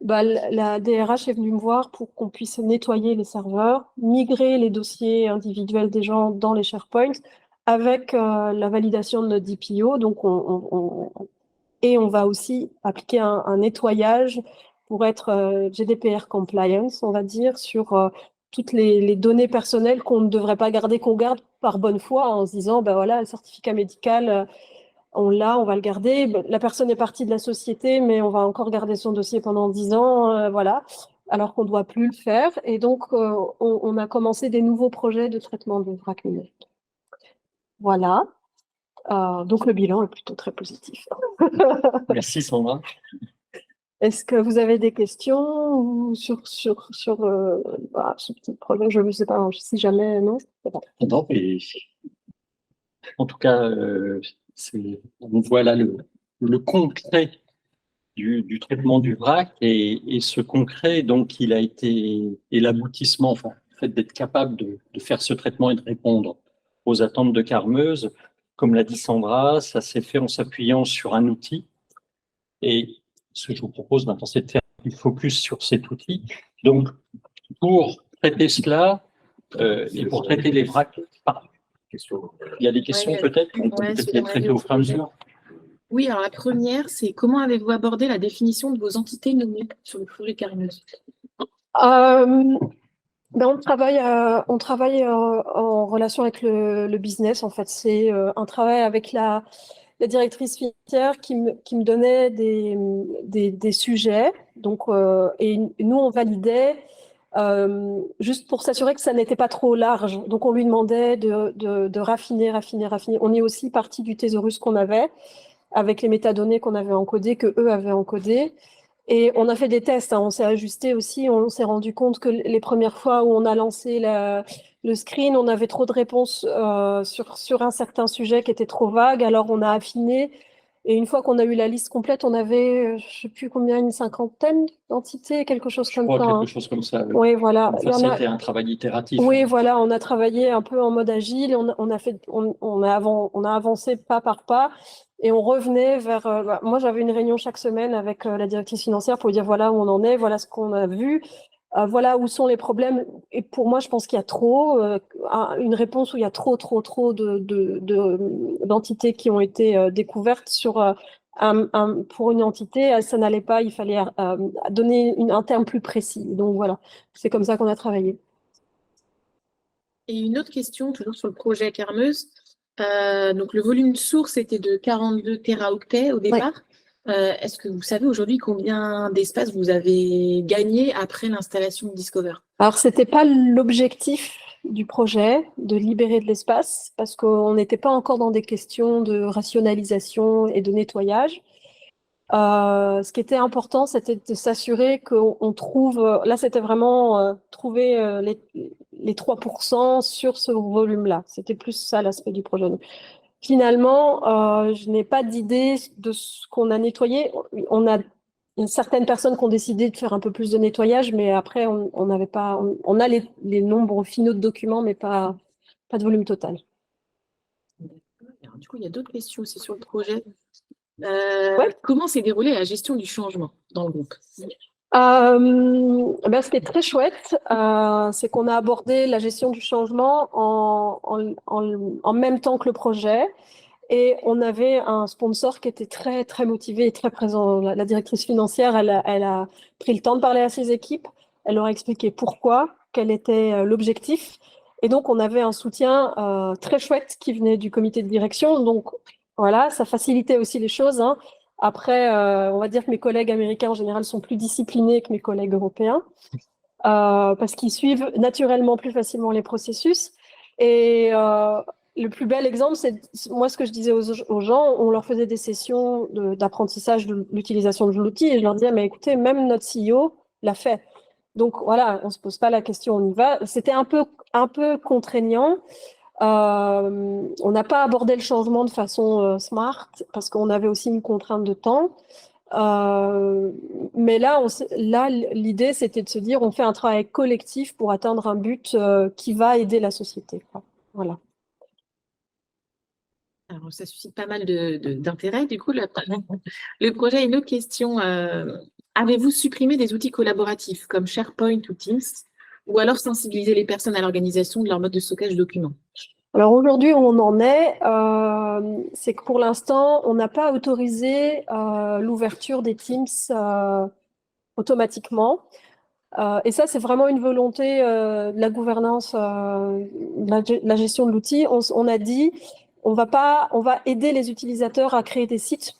B: la DRH est venue me voir pour qu'on puisse nettoyer les serveurs, migrer les dossiers individuels des gens dans les SharePoint avec la validation de notre DPO. Donc, et on va aussi appliquer un nettoyage pour être GDPR compliance, on va dire, sur toutes les données personnelles qu'on ne devrait pas garder, qu'on garde par bonne foi en se disant, voilà, le certificat médical, on l'a, on va le garder. La personne est partie de la société, mais on va encore garder son dossier pendant 10 ans, voilà, alors qu'on ne doit plus le faire. Et donc, on a commencé des nouveaux projets de traitement de vrac numérique. Voilà. Donc, le bilan est plutôt très positif.
A: Merci Sandra.
B: Est-ce que vous avez des questions sur ce petit projet? Je ne sais pas, si jamais, non?
A: Non, mais En tout cas, on voit là le concret du traitement du vrac et ce concret, donc, il a été, et l'aboutissement, enfin, le fait d'être capable de faire ce traitement et de répondre aux attentes de Carmeuse, comme l'a dit Sandra, ça s'est fait en s'appuyant sur un outil. Et ce que je vous propose maintenant, c'est de faire du focus sur cet outil. Donc, pour traiter cela et pour traiter les vracs, il y a des questions peut-être, on peut peut-être les traiter au fur et à mesure.
C: Oui, alors la première, c'est comment avez-vous abordé la définition de vos entités nommées sur le projet Carmeuse?
B: On travaille en relation avec le business, en fait. C'est un travail avec la directrice financière qui me donnait des sujets. Donc, et nous, on validait juste pour s'assurer que ça n'était pas trop large. Donc, on lui demandait de raffiner. On est aussi parti du thésaurus qu'on avait, avec les métadonnées qu'on avait encodées, que eux avaient encodées. Et on a fait des tests, hein, on s'est ajusté aussi, on s'est rendu compte que les premières fois où on a lancé le screen, on avait trop de réponses sur un certain sujet qui était trop vague, alors on a affiné. Et une fois qu'on a eu la liste complète, on avait, je ne sais plus combien, une cinquantaine d'entités, quelque chose comme ça.
A: Quelque chose comme ça.
B: Oui, voilà.
A: Enfin, c'était un travail itératif.
B: Oui, voilà, on a travaillé un peu en mode agile, on a avancé pas par pas. Et on revenait vers. Moi, j'avais une réunion chaque semaine avec la directrice financière pour dire voilà où on en est, voilà ce qu'on a vu, voilà où sont les problèmes. Et pour moi, je pense qu'il y a trop, une réponse où il y a trop d'entités qui ont été découvertes sur. Pour une entité, ça n'allait pas, il fallait donner un terme plus précis. Donc voilà, c'est comme ça qu'on a travaillé.
C: Et une autre question, toujours sur le projet Carmeuse. Donc, le volume source était de 42 téraoctets au départ. Est-ce que vous savez aujourd'hui combien d'espace vous avez gagné après l'installation de Discover?
B: Alors, ce n'était pas l'objectif du projet de libérer de l'espace parce qu'on n'était pas encore dans des questions de rationalisation et de nettoyage. Ce qui était important, c'était de s'assurer qu'on trouve, là c'était vraiment trouver les 3% sur ce volume-là. C'était plus ça l'aspect du projet. Finalement, je n'ai pas d'idée de ce qu'on a nettoyé. On a certaines personnes qui ont décidé de faire un peu plus de nettoyage, mais après, on n'avait pas. On a les nombres finaux de documents, mais pas de volume total.
C: Alors, du coup, il y a d'autres questions aussi sur le projet. Comment s'est déroulée la gestion du changement dans le groupe?
B: Ce qui est très chouette, c'est qu'on a abordé la gestion du changement en même temps que le projet. Et on avait un sponsor qui était très, très motivé et très présent. La directrice financière, elle a pris le temps de parler à ses équipes. Elle leur a expliqué pourquoi, quel était l'objectif. Et donc, on avait un soutien très chouette qui venait du comité de direction. Donc, voilà, ça facilitait aussi les choses, hein. Après, on va dire que mes collègues américains, en général, sont plus disciplinés que mes collègues européens parce qu'ils suivent naturellement plus facilement les processus. Et le plus bel exemple, c'est moi ce que je disais aux gens, on leur faisait des sessions d'apprentissage de l'utilisation de l'outil et je leur disais, mais écoutez, même notre CEO l'a fait. Donc voilà, on ne se pose pas la question, on y va. C'était un peu contraignant. On n'a pas abordé le changement de façon smart parce qu'on avait aussi une contrainte de temps. Mais là, l'idée, c'était de se dire, on fait un travail collectif pour atteindre un but qui va aider la société, quoi. Voilà.
C: Alors, ça suscite pas mal d'intérêt. Du coup, le projet a une autre question. Avez-vous supprimé des outils collaboratifs comme SharePoint ou Teams, ou alors sensibiliser les personnes à l'organisation de leur mode de stockage de documents?
B: Alors aujourd'hui, où on en est, c'est que pour l'instant, on n'a pas autorisé l'ouverture des Teams automatiquement. Et ça, c'est vraiment une volonté de la gouvernance, de la gestion de l'outil. On a dit, on va aider les utilisateurs à créer des sites,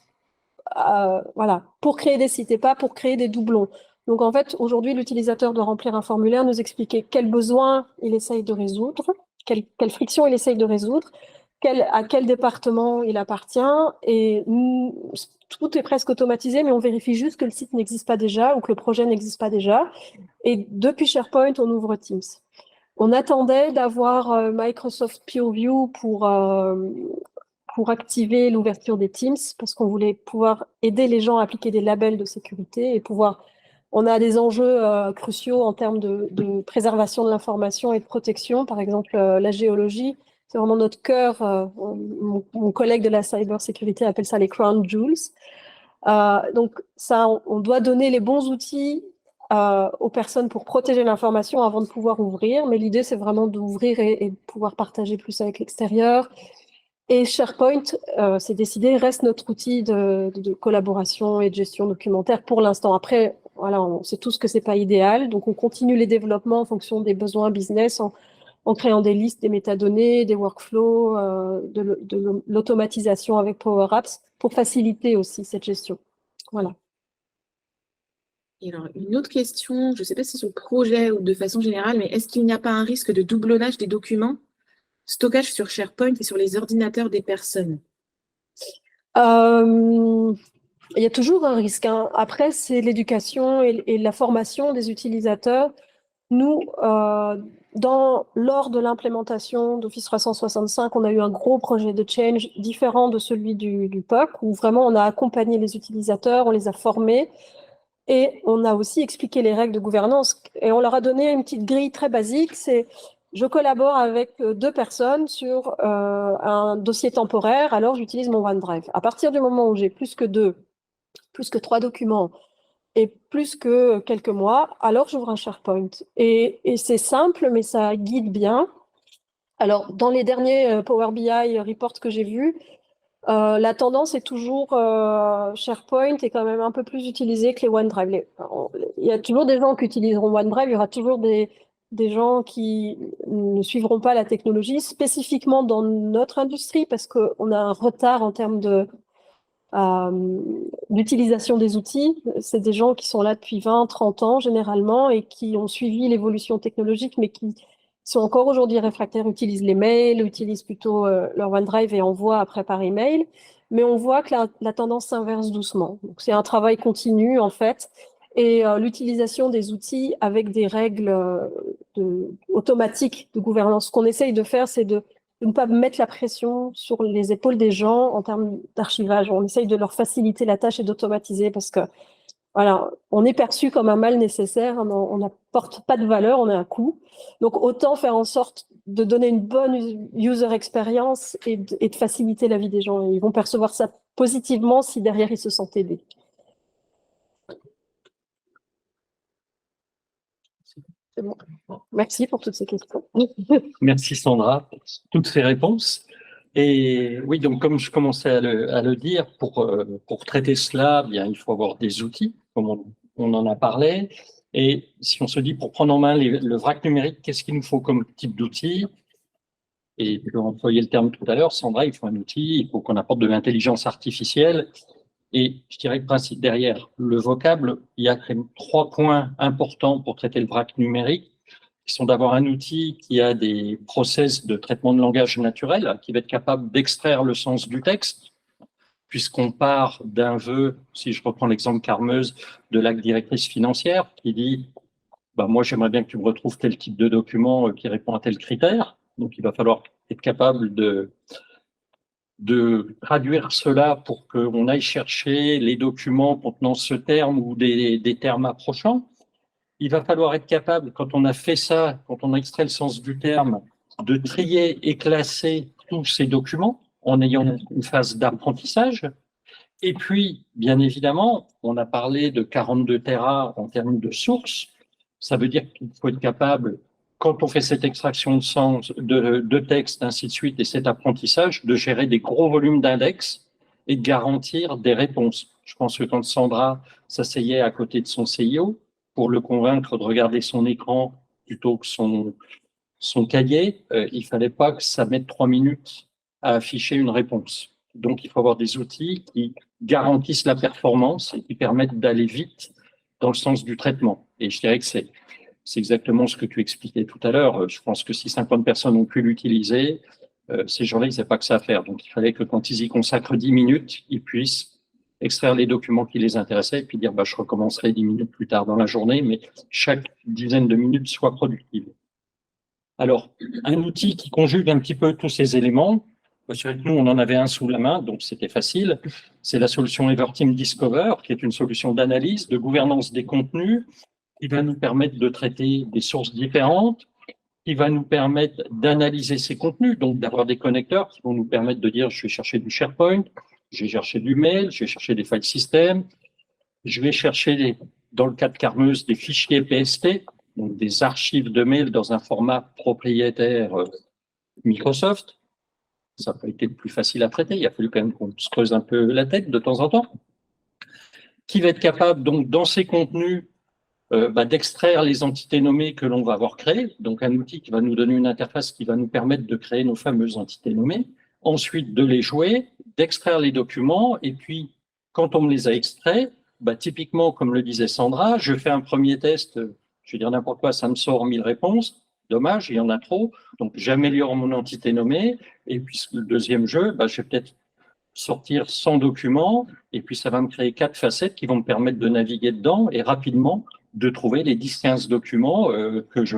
B: voilà, pour créer des sites et pas pour créer des doublons. Donc en fait, aujourd'hui, l'utilisateur doit remplir un formulaire, nous expliquer quel besoin il essaye de résoudre, quelle friction il essaye de résoudre, à quel département il appartient. Et tout est presque automatisé, mais on vérifie juste que le site n'existe pas déjà ou que le projet n'existe pas déjà. Et depuis SharePoint, on ouvre Teams. On attendait d'avoir Microsoft PureView pour activer l'ouverture des Teams, parce qu'on voulait pouvoir aider les gens à appliquer des labels de sécurité et pouvoir. On a des enjeux cruciaux en termes de préservation de l'information et de protection. Par exemple, la géologie, c'est vraiment notre cœur. Mon collègue de la cybersécurité appelle ça les crown jewels. Donc, ça, on doit donner les bons outils aux personnes pour protéger l'information avant de pouvoir ouvrir. Mais l'idée, c'est vraiment d'ouvrir et de pouvoir partager plus avec l'extérieur. Et SharePoint, c'est décidé, reste notre outil de collaboration et de gestion documentaire pour l'instant. Après, voilà, on sait tous que c'est pas idéal, donc on continue les développements en fonction des besoins business, en créant des listes, des métadonnées, des workflows, de l'automatisation avec Power Apps pour faciliter aussi cette gestion. Voilà.
C: Et alors, une autre question, je ne sais pas si c'est sur le projet ou de façon générale, mais est-ce qu'il n'y a pas un risque de doublonnage des documents, stockage sur SharePoint et sur les ordinateurs des personnes?
B: Il y a toujours un risque, hein. Après, c'est l'éducation et la formation des utilisateurs. Nous, lors de l'implémentation d'Office 365, on a eu un gros projet de change différent de celui du POC, où vraiment on a accompagné les utilisateurs, on les a formés, et on a aussi expliqué les règles de gouvernance, et on leur a donné une petite grille très basique, c'est je collabore avec 2 personnes sur un dossier temporaire, alors j'utilise mon OneDrive. À partir du moment où j'ai plus que 3 documents, et plus que quelques mois, alors j'ouvre un SharePoint. Et c'est simple, mais ça guide bien. Alors, dans les derniers Power BI reports que j'ai vus, la tendance est toujours SharePoint est quand même un peu plus utilisé que les OneDrive. Il y a toujours des gens qui utiliseront OneDrive, il y aura toujours des gens qui ne suivront pas la technologie, spécifiquement dans notre industrie, parce qu'on a un retard en termes l'utilisation des outils. C'est des gens qui sont là depuis 20, 30 ans généralement et qui ont suivi l'évolution technologique, mais qui sont encore aujourd'hui réfractaires, utilisent les mails, utilisent plutôt leur OneDrive et envoient après par email. Mais on voit que la tendance s'inverse doucement. Donc, c'est un travail continu en fait. Et l'utilisation des outils avec des règles automatiques de gouvernance. Ce qu'on essaye de faire, c'est de ne pas mettre la pression sur les épaules des gens en termes d'archivage. On essaye de leur faciliter la tâche et d'automatiser parce que voilà, on est perçu comme un mal nécessaire, on n'apporte pas de valeur, on a un coût. Donc autant faire en sorte de donner une bonne user experience et de faciliter la vie des gens. Et ils vont percevoir ça positivement si derrière ils se sentent aidés. C'est bon. Merci pour toutes ces questions.
A: Merci Sandra pour toutes ces réponses. Et oui, donc comme je commençais à le dire, pour traiter cela, bien, il faut avoir des outils, comme on en a parlé. Et si on se dit pour prendre en main le vrac numérique, qu'est-ce qu'il nous faut comme type d'outil? Et tu as employé le terme tout à l'heure, Sandra, il faut un outil, il faut qu'on apporte de l'intelligence artificielle. Et je dirais que le principe derrière le vocable, il y a 3 points importants pour traiter le vrac numérique, qui sont d'avoir un outil qui a des process de traitement de langage naturel, qui va être capable d'extraire le sens du texte, puisqu'on part d'un vœu, si je reprends l'exemple Carmeuse, de l'acte directrice financière, qui dit bah, moi, j'aimerais bien que tu me retrouves tel type de document qui répond à tel critère. Donc, il va falloir être capable de traduire cela pour qu'on aille chercher les documents contenant ce terme ou des termes approchants. Il va falloir être capable, quand on a fait ça, quand on a extrait le sens du terme, de trier et classer tous ces documents en ayant une phase d'apprentissage. Et puis, bien évidemment, on a parlé de 42 Tera en termes de sources. Ça veut dire qu'il faut être capable, quand on fait cette extraction de sens, de texte, ainsi de suite, et cet apprentissage, de gérer des gros volumes d'index et de garantir des réponses. Je pense que quand Sandra s'asseyait à côté de son CIO pour le convaincre de regarder son écran plutôt que son cahier, il fallait pas que ça mette 3 minutes à afficher une réponse. Donc, il faut avoir des outils qui garantissent la performance et qui permettent d'aller vite dans le sens du traitement. Et je dirais que c'est exactement ce que tu expliquais tout à l'heure. Je pense que si 50 personnes ont pu l'utiliser, ces gens-là, ils ne savaient pas que ça à faire. Donc, il fallait que quand ils y consacrent 10 minutes, ils puissent extraire les documents qui les intéressaient et puis dire, bah, je recommencerai 10 minutes plus tard dans la journée, mais chaque dizaine de minutes soit productive. Alors, un outil qui conjugue un petit peu tous ces éléments, c'est vrai que nous, on en avait un sous la main, donc c'était facile. C'est la solution Everteam Discover, qui est une solution d'analyse, de gouvernance des contenus, qui va nous permettre de traiter des sources différentes, qui va nous permettre d'analyser ces contenus, donc d'avoir des connecteurs qui vont nous permettre de dire, je vais chercher du SharePoint, je vais chercher du mail, je vais chercher des file systems, je vais chercher, dans le cas de Carmeuse, des fichiers PST, donc des archives de mail dans un format propriétaire Microsoft. Ça n'a pas été le plus facile à traiter, il a fallu quand même qu'on se creuse un peu la tête de temps en temps. Qui va être capable, donc, dans ces contenus, d'extraire les entités nommées que l'on va avoir créées, donc un outil qui va nous donner une interface qui va nous permettre de créer nos fameuses entités nommées, ensuite de les jouer, d'extraire les documents, et puis quand on me les a extraits, typiquement, comme le disait Sandra, je fais un premier test, je vais dire n'importe quoi, ça me sort 1000 réponses, dommage, il y en a trop, donc j'améliore mon entité nommée, et puis le deuxième jeu, je vais peut-être sortir 100 documents, et puis ça va me créer 4 facettes qui vont me permettre de naviguer dedans et rapidement de trouver les 10-15 documents que je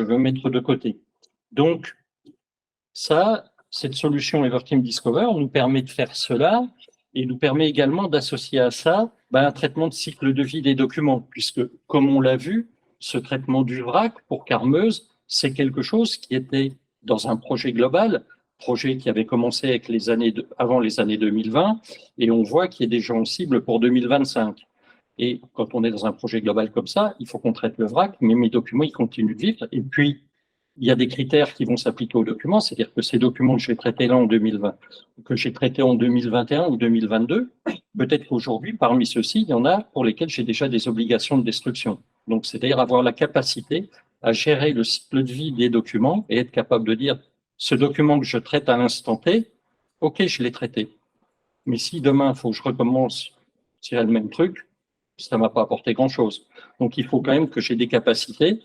A: veux mettre de côté. Donc, cette solution Everteam Discover nous permet de faire cela et nous permet également d'associer à ça un traitement de cycle de vie des documents, puisque, comme on l'a vu, ce traitement du vrac pour Carmeuse, c'est quelque chose qui était dans un projet global, projet qui avait commencé avec avant les années 2020, et on voit qu'il y a des gens cibles pour 2025. Et quand on est dans un projet global comme ça, il faut qu'on traite le vrac, mais mes documents, ils continuent de vivre. Et puis, il y a des critères qui vont s'appliquer aux documents, c'est-à-dire que ces documents que j'ai traités là en 2020, que j'ai traités en 2021 ou 2022, peut-être qu'aujourd'hui, parmi ceux-ci, il y en a pour lesquels j'ai déjà des obligations de destruction. Donc, c'est-à-dire avoir la capacité à gérer le cycle de vie des documents et être capable de dire, ce document que je traite à l'instant T, OK, je l'ai traité. Mais si demain, il faut que je recommence sur le même truc, ça ne m'a pas apporté grand-chose. Donc, il faut quand même que j'ai des capacités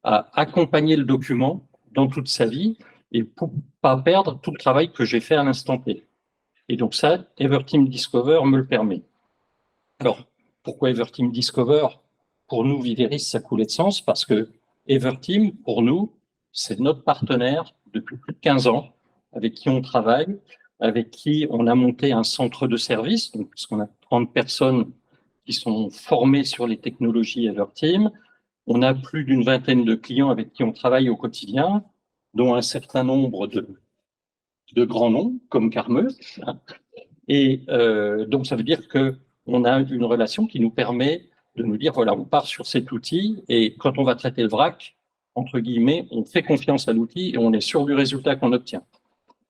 A: à accompagner le document dans toute sa vie et pour ne pas perdre tout le travail que j'ai fait à l'instant T. Et donc ça, Everteam Discover me le permet. Alors, pourquoi Everteam Discover? Pour nous, Viveris, ça coulait de sens parce que Everteam, pour nous, c'est notre partenaire depuis plus de 15 ans, avec qui on travaille, avec qui on a monté un centre de service, donc, puisqu'on a 30 personnes qui sont formés sur les technologies Everteam. On a plus d'une vingtaine de clients avec qui on travaille au quotidien, dont un certain nombre de grands noms, comme Carmeuse. Et donc, ça veut dire qu'on a une relation qui nous permet de nous dire, voilà, on part sur cet outil, et quand on va traiter le vrac, entre guillemets, on fait confiance à l'outil et on est sûr du résultat qu'on obtient.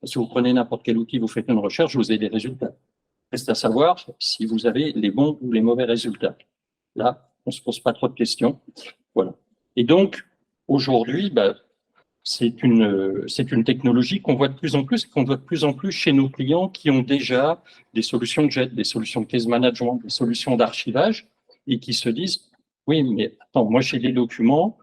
A: Si vous prenez n'importe quel outil, vous faites une recherche, vous avez des résultats. Reste à savoir si vous avez les bons ou les mauvais résultats. Là, on ne se pose pas trop de questions. Voilà. Et donc, aujourd'hui, c'est une technologie qu'on voit de plus en plus, chez nos clients qui ont déjà des solutions de jet, des solutions de case management, des solutions d'archivage, et qui se disent, oui, mais attends, moi j'ai des documents,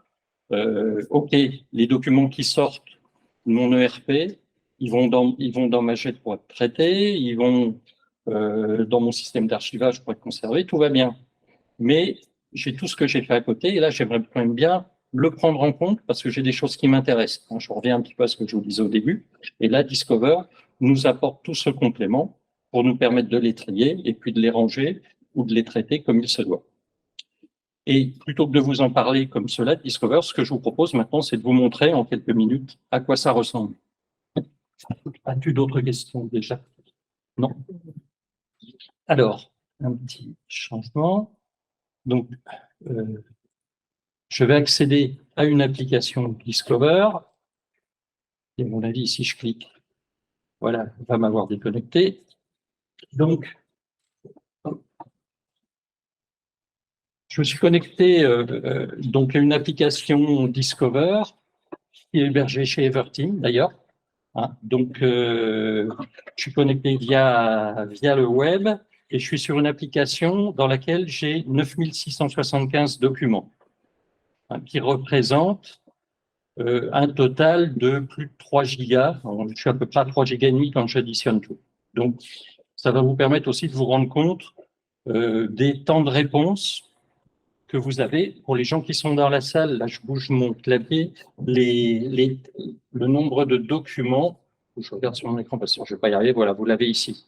A: OK, les documents qui sortent de mon ERP, ils vont dans ma jet pour être traités, ils vont dans mon système d'archivage pour être conservé, tout va bien. Mais j'ai tout ce que j'ai fait à côté, et là, j'aimerais quand même bien le prendre en compte parce que j'ai des choses qui m'intéressent. Je reviens un petit peu à ce que je vous disais au début. Et là, Discover nous apporte tout ce complément pour nous permettre de les trier et puis de les ranger ou de les traiter comme il se doit. Et plutôt que de vous en parler comme cela, Discover, ce que je vous propose maintenant, c'est de vous montrer en quelques minutes à quoi ça ressemble. As-tu d'autres questions déjà? Non? Alors, un petit changement. Donc, je vais accéder à une application Discover. Et à mon avis, si je clique, voilà, on va m'avoir déconnecté. Donc, je me suis connecté donc à une application Discover qui est hébergée chez Everteam d'ailleurs. Donc, je suis connecté via le web et je suis sur une application dans laquelle j'ai 9675 documents qui représentent un total de plus de 3 gigas. Je suis à peu près à 3 gigas et demi quand j'additionne tout. Donc, ça va vous permettre aussi de vous rendre compte des temps de réponse que vous avez. Pour les gens qui sont dans la salle, là, je bouge mon clavier, le nombre de documents, je regarde sur mon écran parce que je ne vais pas y arriver, voilà, vous l'avez ici.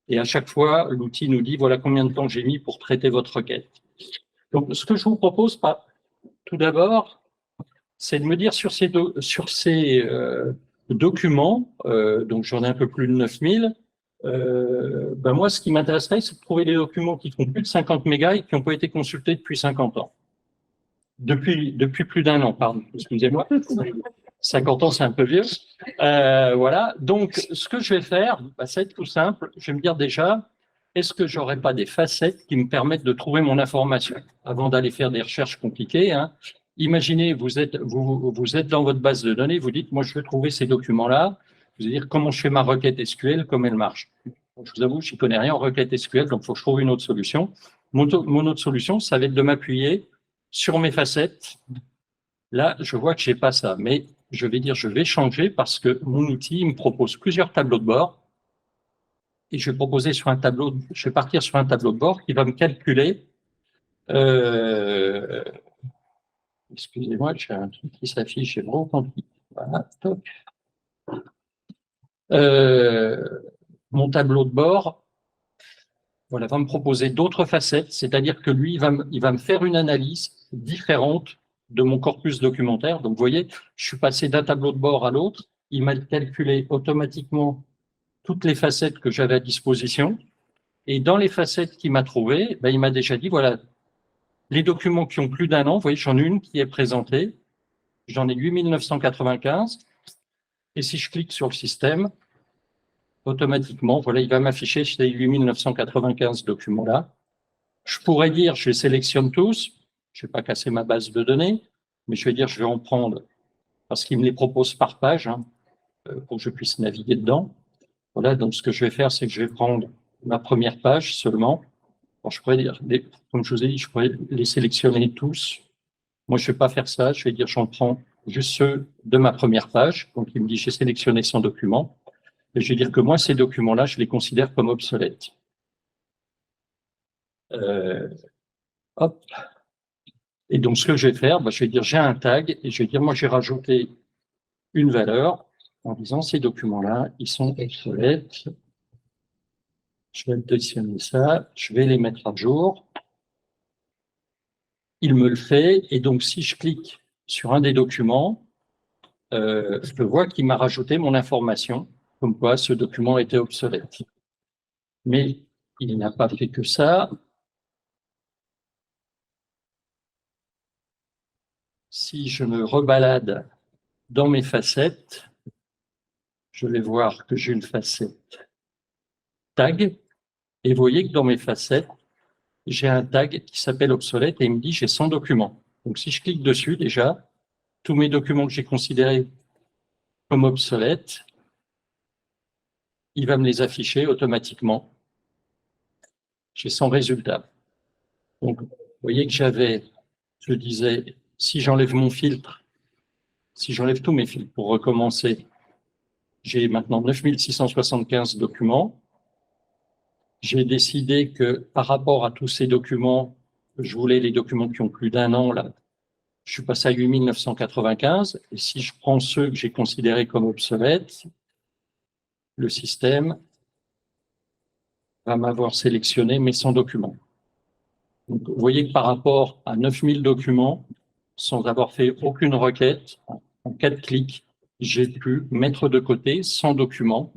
A: Et à chaque fois, l'outil nous dit, voilà combien de temps j'ai mis pour traiter votre requête. Donc, ce que je vous propose, tout d'abord, c'est de me dire sur ces documents, donc j'en ai un peu plus de 9000, moi, ce qui m'intéresserait, c'est de trouver des documents qui font plus de 50 mégas et qui n'ont pas été consultés depuis 50 ans. Depuis plus d'un an, pardon, excusez-moi. 50 ans, c'est un peu vieux. Voilà. Donc, ce que je vais faire, ça va être tout simple. Je vais me dire déjà, est-ce que j'aurais pas des facettes qui me permettent de trouver mon information avant d'aller faire des recherches compliquées, hein. Imaginez, vous êtes dans votre base de données, vous dites, moi, je veux trouver ces documents-là. Vous allez dire comment je fais ma requête SQL, comment elle marche. Je vous avoue, je n'y connais rien en requête SQL, donc il faut que je trouve une autre solution. Mon autre solution, ça va être de m'appuyer sur mes facettes. Là, je vois que je n'ai pas ça, mais je vais dire, je vais changer parce que mon outil me propose plusieurs tableaux de bord et je vais partir sur un tableau de bord qui va me calculer. Excusez-moi, j'ai un truc qui s'affiche, j'ai vraiment compris. Voilà, top. Mon tableau de bord, voilà, va me proposer d'autres facettes, c'est-à-dire que lui, il va me faire une analyse différente de mon corpus documentaire. Donc, vous voyez, je suis passé d'un tableau de bord à l'autre. Il m'a calculé automatiquement toutes les facettes que j'avais à disposition. Et dans les facettes qu'il m'a trouvées, il m'a déjà dit, voilà, les documents qui ont plus d'un an, vous voyez, j'en ai une qui est présentée. J'en ai 8995. Et si je clique sur le système, automatiquement, voilà, il va m'afficher ces 8995 documents-là. Je pourrais dire, je les sélectionne tous. Je ne vais pas casser ma base de données, mais je vais dire, je vais en prendre parce qu'il me les propose par page, hein, pour que je puisse naviguer dedans. Voilà, donc ce que je vais faire, c'est que je vais prendre ma première page seulement. Alors, je pourrais dire, comme je vous ai dit, je pourrais les sélectionner tous. Moi, je ne vais pas faire ça. Je vais dire, j'en prends juste ceux de ma première page. Donc, il me dit, j'ai sélectionné 100 documents. Et je vais dire que moi, ces documents-là, je les considère comme obsolètes. Hop. Et donc, ce que je vais faire, je vais dire, j'ai un tag et je vais dire, moi, j'ai rajouté une valeur en disant, ces documents-là, ils sont obsolètes. Je vais additionner ça, je vais les mettre à jour. Il me le fait. Et donc, si je clique sur un des documents, je vois qu'il m'a rajouté mon information, comme quoi ce document était obsolète. Mais il n'a pas fait que ça. Si je me rebalade dans mes facettes, je vais voir que j'ai une facette tag. Et vous voyez que dans mes facettes, j'ai un tag qui s'appelle obsolète et il me dit j'ai 100 documents. Donc si je clique dessus, déjà, tous mes documents que j'ai considérés comme obsolètes, il va me les afficher automatiquement. J'ai 100 résultats. Donc, vous voyez que je disais, si j'enlève mon filtre, si j'enlève tous mes filtres pour recommencer, j'ai maintenant 9675 documents. J'ai décidé que par rapport à tous ces documents, je voulais les documents qui ont plus d'un an, là, je suis passé à 8995. Et si je prends ceux que j'ai considérés comme obsolètes, le système va m'avoir sélectionné mes 100 documents. Donc, vous voyez que par rapport à 9000 documents, sans avoir fait aucune requête, en 4 clics, j'ai pu mettre de côté 100 documents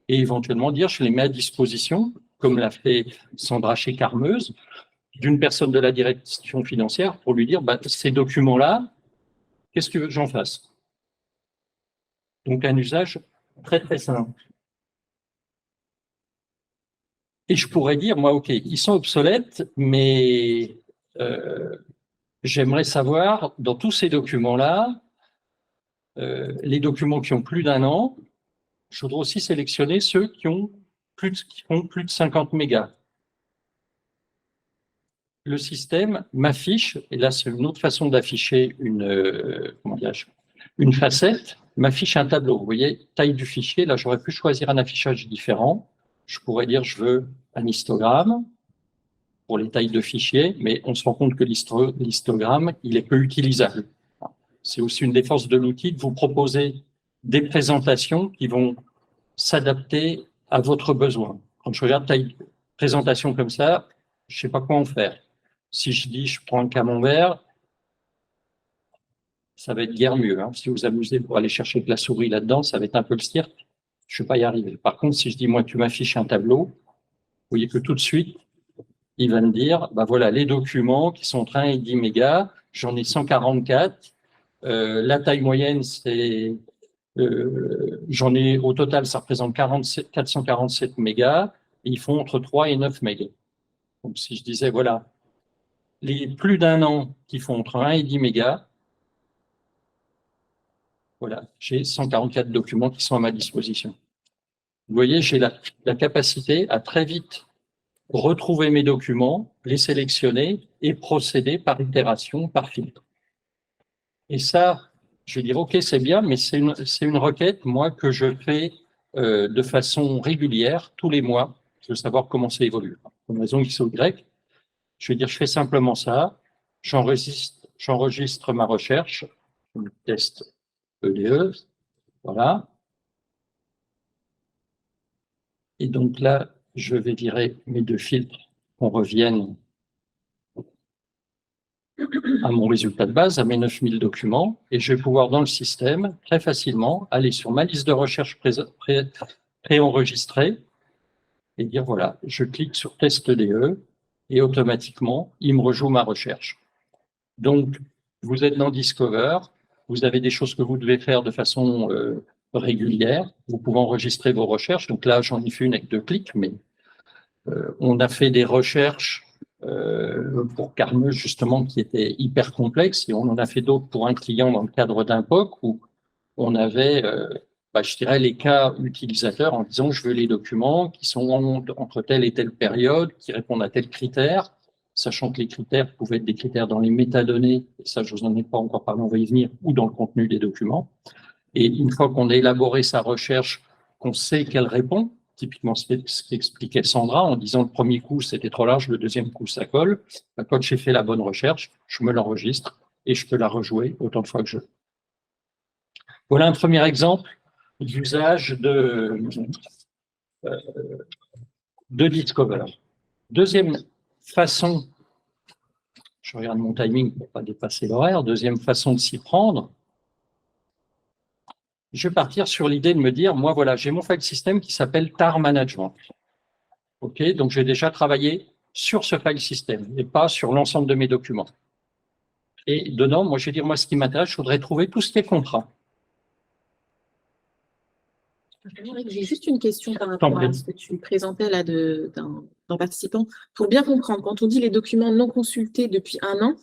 A: et éventuellement dire je les mets à disposition, comme l'a fait Sandra chez Carmeuse, d'une personne de la direction financière pour lui dire ces documents-là, qu'est-ce que tu veux que j'en fasse? Donc un usage très très simple. Et je pourrais dire, moi, OK, ils sont obsolètes, mais j'aimerais savoir, dans tous ces documents-là, les documents qui ont plus d'un an, je voudrais aussi sélectionner ceux qui ont plus de 50 mégas. Le système m'affiche, et là c'est une autre façon d'afficher une facette, m'affiche un tableau. Vous voyez, taille du fichier, là j'aurais pu choisir un affichage différent. Je pourrais dire je veux un histogramme. pour les tailles de fichiers, mais on se rend compte que l'histogramme, il est peu utilisable. C'est aussi une des forces de l'outil de vous proposer des présentations qui vont s'adapter à votre besoin. Quand je regarde taille présentation comme ça, je ne sais pas quoi en faire. Si je dis je prends un camembert, ça va être guère mieux. Hein. Si vous amusez pour aller chercher de la souris là-dedans, ça va être un peu le cirque. Je ne vais pas y arriver. Par contre, si je dis moi tu m'affiches un tableau, vous voyez que tout de suite, il va me dire, bah voilà, les documents qui sont entre 1 et 10 mégas, j'en ai 144. La taille moyenne, c'est, j'en ai au total, ça représente 447 mégas, et ils font entre 3 et 9 mégas. Donc si je disais, voilà, les plus d'1 an qui font entre 1 et 10 mégas, voilà, j'ai 144 documents qui sont à ma disposition. Vous voyez, j'ai la capacité à très vite retrouver mes documents, les sélectionner et procéder par itération, par filtre. Et ça, je vais dire, OK, c'est bien, mais c'est une requête, moi, que je fais de façon régulière, tous les mois. Je veux savoir comment ça évolue. Pour une raison X ou Y, je vais dire, je fais simplement ça, j'enregistre ma recherche, test EDE, voilà. Et donc là, je vais virer mes deux filtres, qu'on revienne à mon résultat de base, à mes 9000 documents, et je vais pouvoir dans le système, très facilement, aller sur ma liste de recherche préenregistrée et dire, voilà, je clique sur test DE et automatiquement, il me rejoue ma recherche. Donc, vous êtes dans Discover, vous avez des choses que vous devez faire de façon régulière, vous pouvez enregistrer vos recherches. Donc là, j'en ai fait une avec 2 clics, mais on a fait des recherches pour Carmeuse, justement, qui étaient hyper complexes, et on en a fait d'autres pour un client dans le cadre d'un POC où on avait, je dirais, les cas utilisateurs en disant je veux les documents qui sont entre telle et telle période, qui répondent à tel critère, sachant que les critères pouvaient être des critères dans les métadonnées, et ça, je vous en ai pas encore parlé, on va y venir, ou dans le contenu des documents. Et une fois qu'on a élaboré sa recherche, qu'on sait qu'elle répond, typiquement ce qu'expliquait Sandra, en disant le premier coup, c'était trop large, le deuxième coup, ça colle. Quand j'ai fait la bonne recherche, je me l'enregistre et je peux la rejouer autant de fois que je veux. Voilà un premier exemple d'usage de Discover. Deuxième façon, je regarde mon timing pour ne pas dépasser l'horaire, deuxième façon de s'y prendre, je vais partir sur l'idée de me dire, moi, voilà, j'ai mon file system qui s'appelle TAR Management. OK, donc j'ai déjà travaillé sur ce file system et pas sur l'ensemble de mes documents. Et dedans, moi, je vais dire, moi, ce qui m'intéresse, je voudrais trouver tout ce qui est contrat.
C: J'ai juste une question par rapport à ce que tu présentais là d'un participant. Pour bien comprendre, quand on dit les documents non consultés depuis 1 an,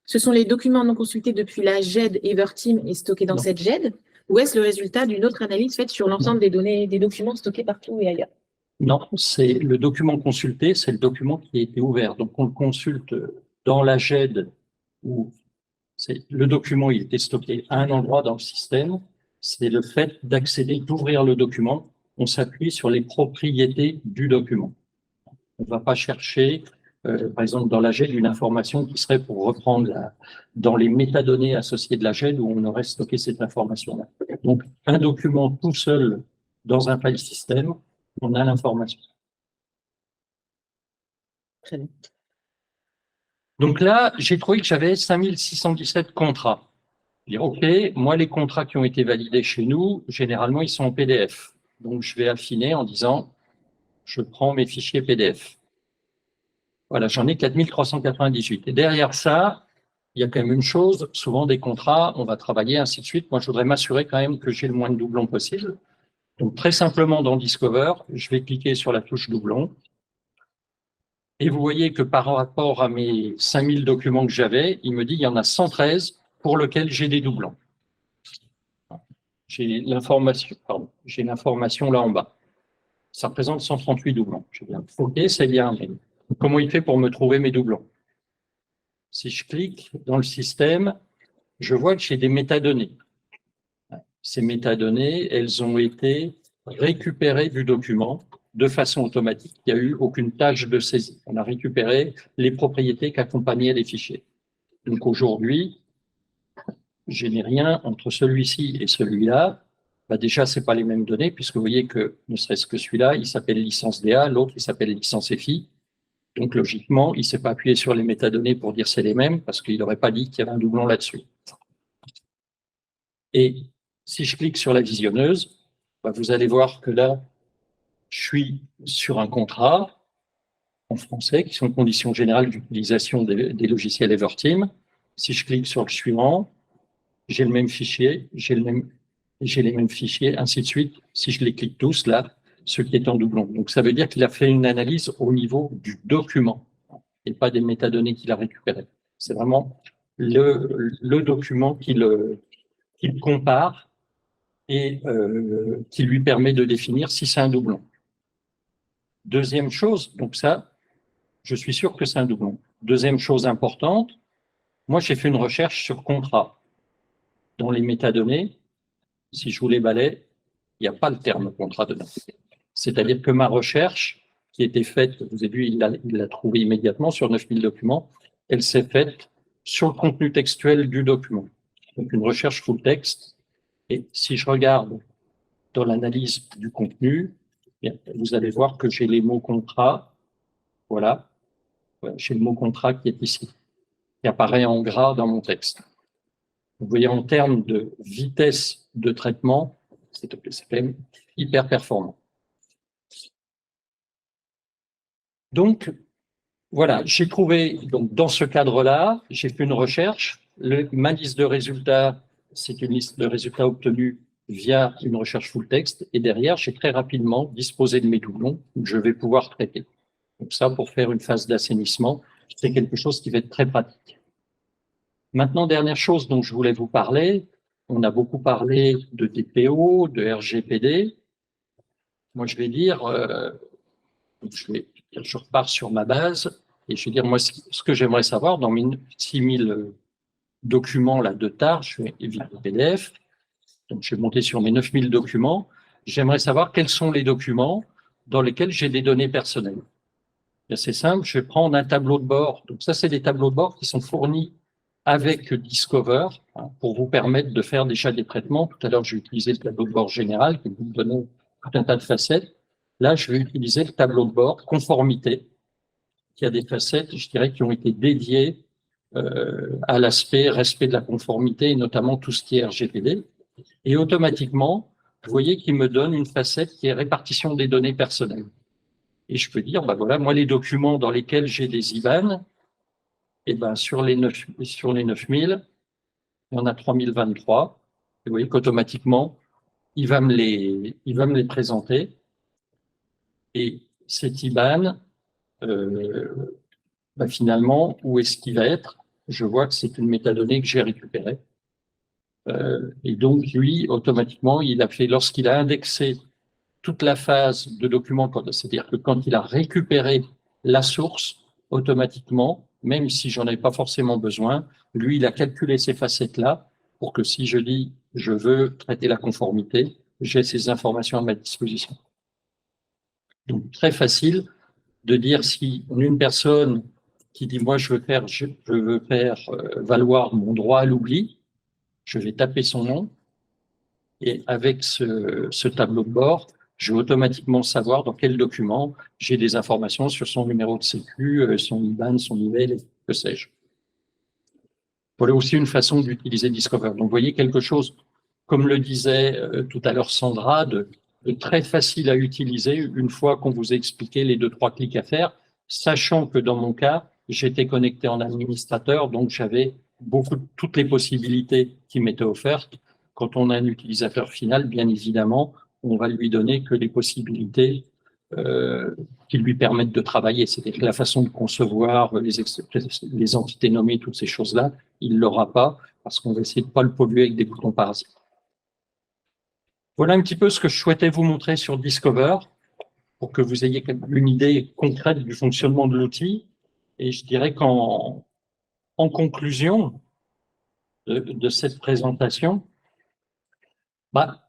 C: ce sont les documents non consultés depuis la GED Everteam et stockés dans cette GED, ou est-ce le résultat d'une autre analyse faite sur l'ensemble des données, des documents stockés partout et ailleurs?
A: Non, c'est le document consulté, c'est le document qui a été ouvert. Donc, on le consulte dans la GED où le document il était stocké à un endroit dans le système. C'est le fait d'accéder, d'ouvrir le document. On s'appuie sur les propriétés du document. On ne va pas chercher, par exemple, dans la GED, une information qui serait pour reprendre dans les métadonnées associées de la GED où on aurait stocké cette information-là. Donc, un document tout seul dans un file system, on a l'information.
C: Très bien.
A: Donc là, j'ai trouvé que j'avais 5617 contrats. Dire, OK, moi, les contrats qui ont été validés chez nous, généralement, ils sont en PDF. Donc, je vais affiner en disant, je prends mes fichiers PDF. Voilà, j'en ai 4398. Et derrière ça, il y a quand même une chose, souvent des contrats, on va travailler, ainsi de suite. Moi, je voudrais m'assurer quand même que j'ai le moins de doublons possible. Donc, très simplement, dans Discover, je vais cliquer sur la touche doublon. Et vous voyez que par rapport à mes 5000 documents que j'avais, il me dit qu'il y en a 113 pour lesquels j'ai des doublons. J'ai l'information là en bas. Ça représente 138 doublons. OK, c'est bien, mais comment il fait pour me trouver mes doublons? Si je clique dans le système, je vois que j'ai des métadonnées. Ces métadonnées, elles ont été récupérées du document de façon automatique. Il n'y a eu aucune tâche de saisie. On a récupéré les propriétés qu'accompagnaient les fichiers. Donc aujourd'hui, je n'ai rien entre celui-ci et celui-là. Bah déjà, ce n'est pas les mêmes données, puisque vous voyez que, ne serait-ce que celui-là, il s'appelle licence DA, l'autre, il s'appelle licence FI. Donc, logiquement, il ne s'est pas appuyé sur les métadonnées pour dire c'est les mêmes, parce qu'il n'aurait pas dit qu'il y avait un doublon là-dessus. Et si je clique sur la visionneuse, bah, vous allez voir que là, je suis sur un contrat en français, qui sont conditions générales d'utilisation des logiciels Everteam. Si je clique sur le suivant, j'ai le même fichier, j'ai les mêmes fichiers, ainsi de suite. Si je les clique tous, là, ce qui est en doublon. Donc, ça veut dire qu'il a fait une analyse au niveau du document et pas des métadonnées qu'il a récupérées. C'est vraiment le document qu'il compare et qui lui permet de définir si c'est un doublon. Deuxième chose, donc ça, je suis sûr que c'est un doublon. Deuxième chose importante, moi, j'ai fait une recherche sur contrat. Dans les métadonnées, si je vous les balaie, il n'y a pas le terme contrat dedans. C'est-à-dire que ma recherche, qui était faite, vous avez vu, il l'a trouvée immédiatement sur 9000 documents, elle s'est faite sur le contenu textuel du document. Donc une recherche full text. Et si je regarde dans l'analyse du contenu, bien, vous allez voir que j'ai les mots contrat. Voilà. J'ai le mot contrat qui est ici, qui apparaît en gras dans mon texte. Vous voyez, en termes de vitesse de traitement, c'est quand même hyper performant. Donc, voilà, j'ai trouvé, donc, dans ce cadre-là, j'ai fait une recherche. Ma liste de résultats, c'est une liste de résultats obtenus via une recherche full text. Et derrière, j'ai très rapidement disposé de mes doublons que je vais pouvoir traiter. Donc ça, pour faire une phase d'assainissement, c'est quelque chose qui va être très pratique. Maintenant, dernière chose dont je voulais vous parler, on a beaucoup parlé de DPO, de RGPD. Moi, je vais dire, je repars sur ma base et je vais dire, moi, ce que j'aimerais savoir dans mes 6000 documents là, de TAR, je vais éviter le PDF, donc je vais monter sur mes 9000 documents, j'aimerais savoir quels sont les documents dans lesquels j'ai des données personnelles. C'est simple, je vais prendre un tableau de bord. Donc ça, c'est des tableaux de bord qui sont fournis avec Discover pour vous permettre de faire déjà des traitements. Tout à l'heure, j'ai utilisé le tableau de bord général qui vous donne tout un tas de facettes. Là, je vais utiliser le tableau de bord conformité qui a des facettes, je dirais, qui ont été dédiées à l'aspect respect de la conformité et notamment tout ce qui est RGPD. Et automatiquement, vous voyez qu'il me donne une facette qui est répartition des données personnelles. Et je peux dire, bah voilà, moi, les documents dans lesquels j'ai des IBAN, et ben sur les 9000, il y en a 3023. Et vous voyez qu'automatiquement, il va me les présenter. Et cet IBAN, bah finalement, où est-ce qu'il va être? Je vois que c'est une métadonnée que j'ai récupérée. Et donc, lui, automatiquement, il a fait, lorsqu'il a indexé toute la phase de document, c'est-à-dire que quand il a récupéré la source, automatiquement, même si j'en avais pas forcément besoin, lui, il a calculé ces facettes-là pour que si je dis je veux traiter la conformité, j'ai ces informations à ma disposition. Donc, très facile de dire si une personne qui dit moi je veux faire valoir mon droit à l'oubli, je vais taper son nom et avec ce tableau de bord, je vais automatiquement savoir dans quel document j'ai des informations sur son numéro de sécu, son IBAN, son email, que sais-je. Voilà aussi une façon d'utiliser Discover. Donc, vous voyez quelque chose, comme le disait tout à l'heure Sandra, de très facile à utiliser une fois qu'on vous a expliqué les 2-3 clics à faire, sachant que dans mon cas, j'étais connecté en administrateur, donc j'avais toutes les possibilités qui m'étaient offertes. Quand on a un utilisateur final, bien évidemment, on va lui donner que les possibilités qui lui permettent de travailler. C'est-à-dire que la façon de concevoir les entités nommées, toutes ces choses-là, il ne l'aura pas parce qu'on va essayer de ne pas le polluer avec des boutons parasites. Voilà un petit peu ce que je souhaitais vous montrer sur Discover pour que vous ayez une idée concrète du fonctionnement de l'outil. Et je dirais qu'en conclusion de cette présentation, bah,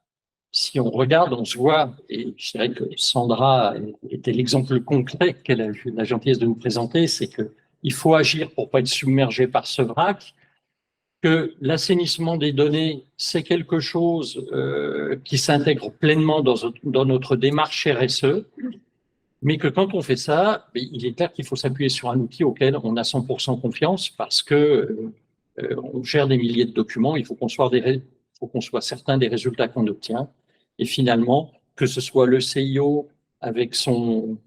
A: si on regarde, on se voit, et je dirais que Sandra était l'exemple concret qu'elle a eu la gentillesse de nous présenter, c'est qu'il faut agir pour ne pas être submergé par ce vrac, que l'assainissement des données, c'est quelque chose qui s'intègre pleinement dans notre démarche RSE, mais que quand on fait ça, il est clair qu'il faut s'appuyer sur un outil auquel on a 100% confiance parce que on gère des milliers de documents, il faut qu'on soit certain des résultats qu'on obtient. Et finalement, que ce soit le CIO avec son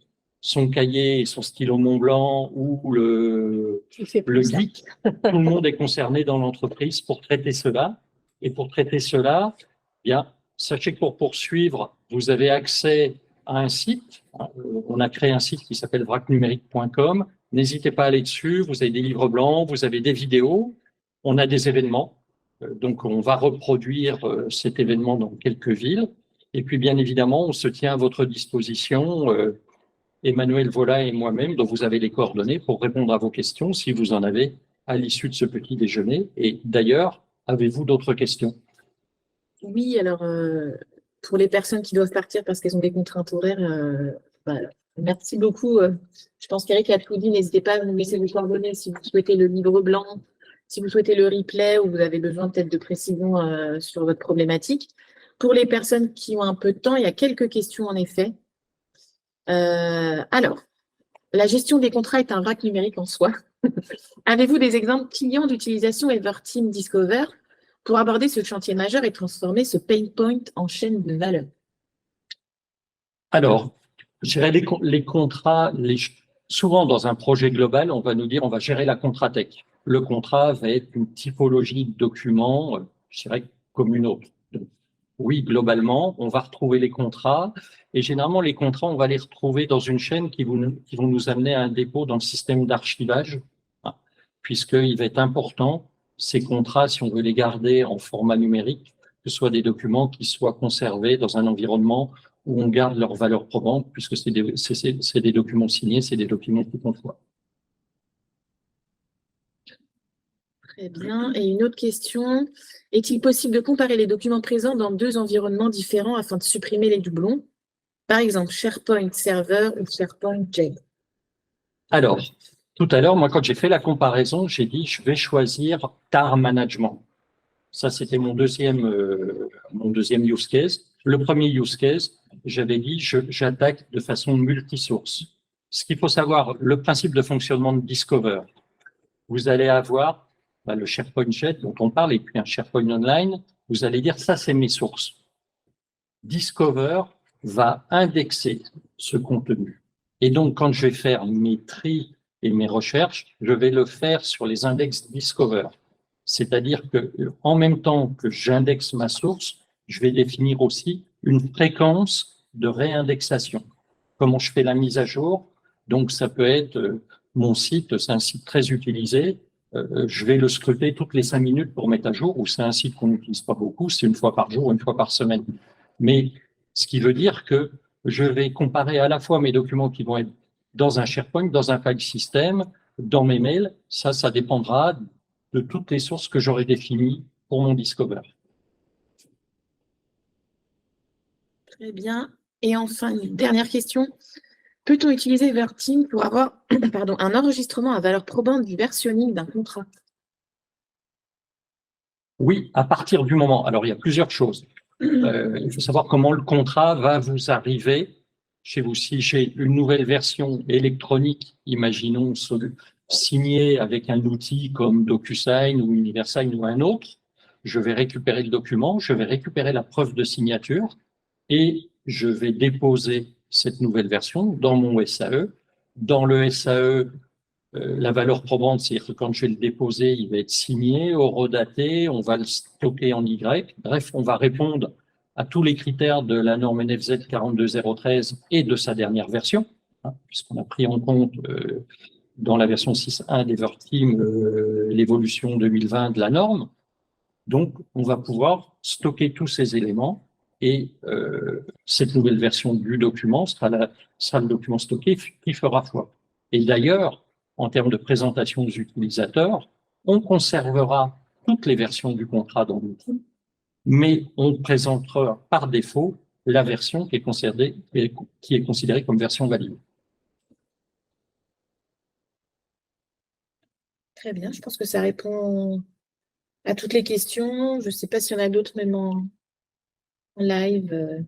A: cahier et son stylo Mont-Blanc ou le geek, tout le monde est concerné dans l'entreprise pour traiter cela. Et pour traiter cela, bien, sachez que pour poursuivre, vous avez accès à un site. On a créé un site qui s'appelle vracnumérique.com. N'hésitez pas à aller dessus. Vous avez des livres blancs, vous avez des vidéos. On a des événements. Donc, on va reproduire cet événement dans quelques villes. Et puis, bien évidemment, on se tient à votre disposition, Emmanuel Vola et moi-même, dont vous avez les coordonnées pour répondre à vos questions si vous en avez à l'issue de ce petit déjeuner. Et d'ailleurs, avez-vous d'autres questions?
C: Oui, alors, pour les personnes qui doivent partir parce qu'elles ont des contraintes horaires, merci beaucoup. Je pense qu'Eric a tout dit. N'hésitez pas à nous laisser vos coordonnées si vous souhaitez le livre blanc, si vous souhaitez le replay ou vous avez besoin peut-être de précision sur votre problématique. Pour les personnes qui ont un peu de temps, il y a quelques questions en effet. Alors, la gestion des contrats est un vrac numérique en soi. Avez-vous des exemples clients d'utilisation Everteam Discover pour aborder ce chantier majeur et transformer ce pain point en chaîne de valeur?
A: Alors, je dirais les contrats, souvent dans un projet global, on va nous dire on va gérer la contratech. Le contrat va être une typologie de document, je dirais, comme une autre. Donc, oui, globalement, on va retrouver les contrats et généralement, les contrats, on va les retrouver dans une chaîne qui vont nous amener à un dépôt dans le système d'archivage, puisqu'il va être important, ces contrats, si on veut les garder en format numérique, que ce soit des documents qui soient conservés dans un environnement où on garde leur valeur probante, puisque c'est des documents signés, c'est des documents qui comptent.
C: Très bien. Et une autre question, est-il possible de comparer les documents présents dans deux environnements différents afin de supprimer les doublons? Par exemple, SharePoint Server ou SharePoint J.
A: Alors, tout à l'heure, moi, quand j'ai fait la comparaison, j'ai dit je vais choisir TAR Management. Ça, c'était mon deuxième use case. Le premier use case, j'avais dit j'attaque de façon multisource. Ce qu'il faut savoir, le principe de fonctionnement de Discover, vous allez avoir le SharePoint Jet dont on parle et puis un SharePoint Online, vous allez dire ça, c'est mes sources. Discover va indexer ce contenu. Et donc, quand je vais faire mes tris et mes recherches, je vais le faire sur les index Discover. C'est-à-dire que, en même temps que j'indexe ma source, je vais définir aussi une fréquence de réindexation. Comment je fais la mise à jour? Donc, ça peut être mon site, c'est un site très utilisé. Je vais le scruter toutes les 5 minutes pour mettre à jour, ou c'est un site qu'on n'utilise pas beaucoup, c'est une fois par jour, une fois par semaine. Mais ce qui veut dire que je vais comparer à la fois mes documents qui vont être dans un SharePoint, dans un file system, dans mes mails. Ça dépendra de toutes les sources que j'aurai définies pour mon Discover.
C: Très bien. Et enfin, une dernière question. Peut-on utiliser Everteam pour avoir un enregistrement à valeur probante du versionning d'un contrat?
A: Oui, à partir du moment. Alors, il y a plusieurs choses. Il faut savoir comment le contrat va vous arriver chez vous. Si j'ai une nouvelle version électronique, imaginons signée avec un outil comme DocuSign ou UniverSign ou un autre, je vais récupérer le document, je vais récupérer la preuve de signature et je vais déposer cette nouvelle version dans mon SAE. Dans le SAE, la valeur probante, c'est-à-dire que quand je vais le déposer, il va être signé, horodaté, on va le stocker en Y. Bref, on va répondre à tous les critères de la norme NFZ 42013 et de sa dernière version, puisqu'on a pris en compte dans la version 6.1 d'Everteam l'évolution 2020 de la norme. Donc, on va pouvoir stocker tous ces éléments et cette nouvelle version du document sera le document stocké qui fera foi. Et d'ailleurs, en termes de présentation aux utilisateurs, on conservera toutes les versions du contrat dans l'outil, mais on présentera par défaut la version qui est considérée comme version valide.
C: Très bien, je pense que ça répond à toutes les questions. Je ne sais pas s'il y en a d'autres même en live.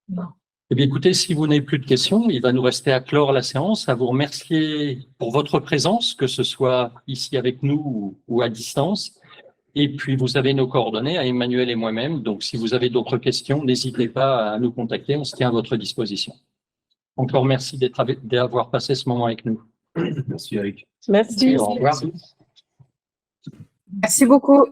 C: Non.
A: Eh bien, écoutez, si vous n'avez plus de questions, il va nous rester à clore la séance, à vous remercier pour votre présence, que ce soit ici avec nous ou à distance. Et puis, vous avez nos coordonnées à Emmanuel et moi-même. Donc, si vous avez d'autres questions, n'hésitez pas à nous contacter. On se tient à votre disposition. Encore merci d'avoir passé ce moment avec nous.
D: Merci Eric.
B: Merci.
A: Au revoir.
E: Merci beaucoup.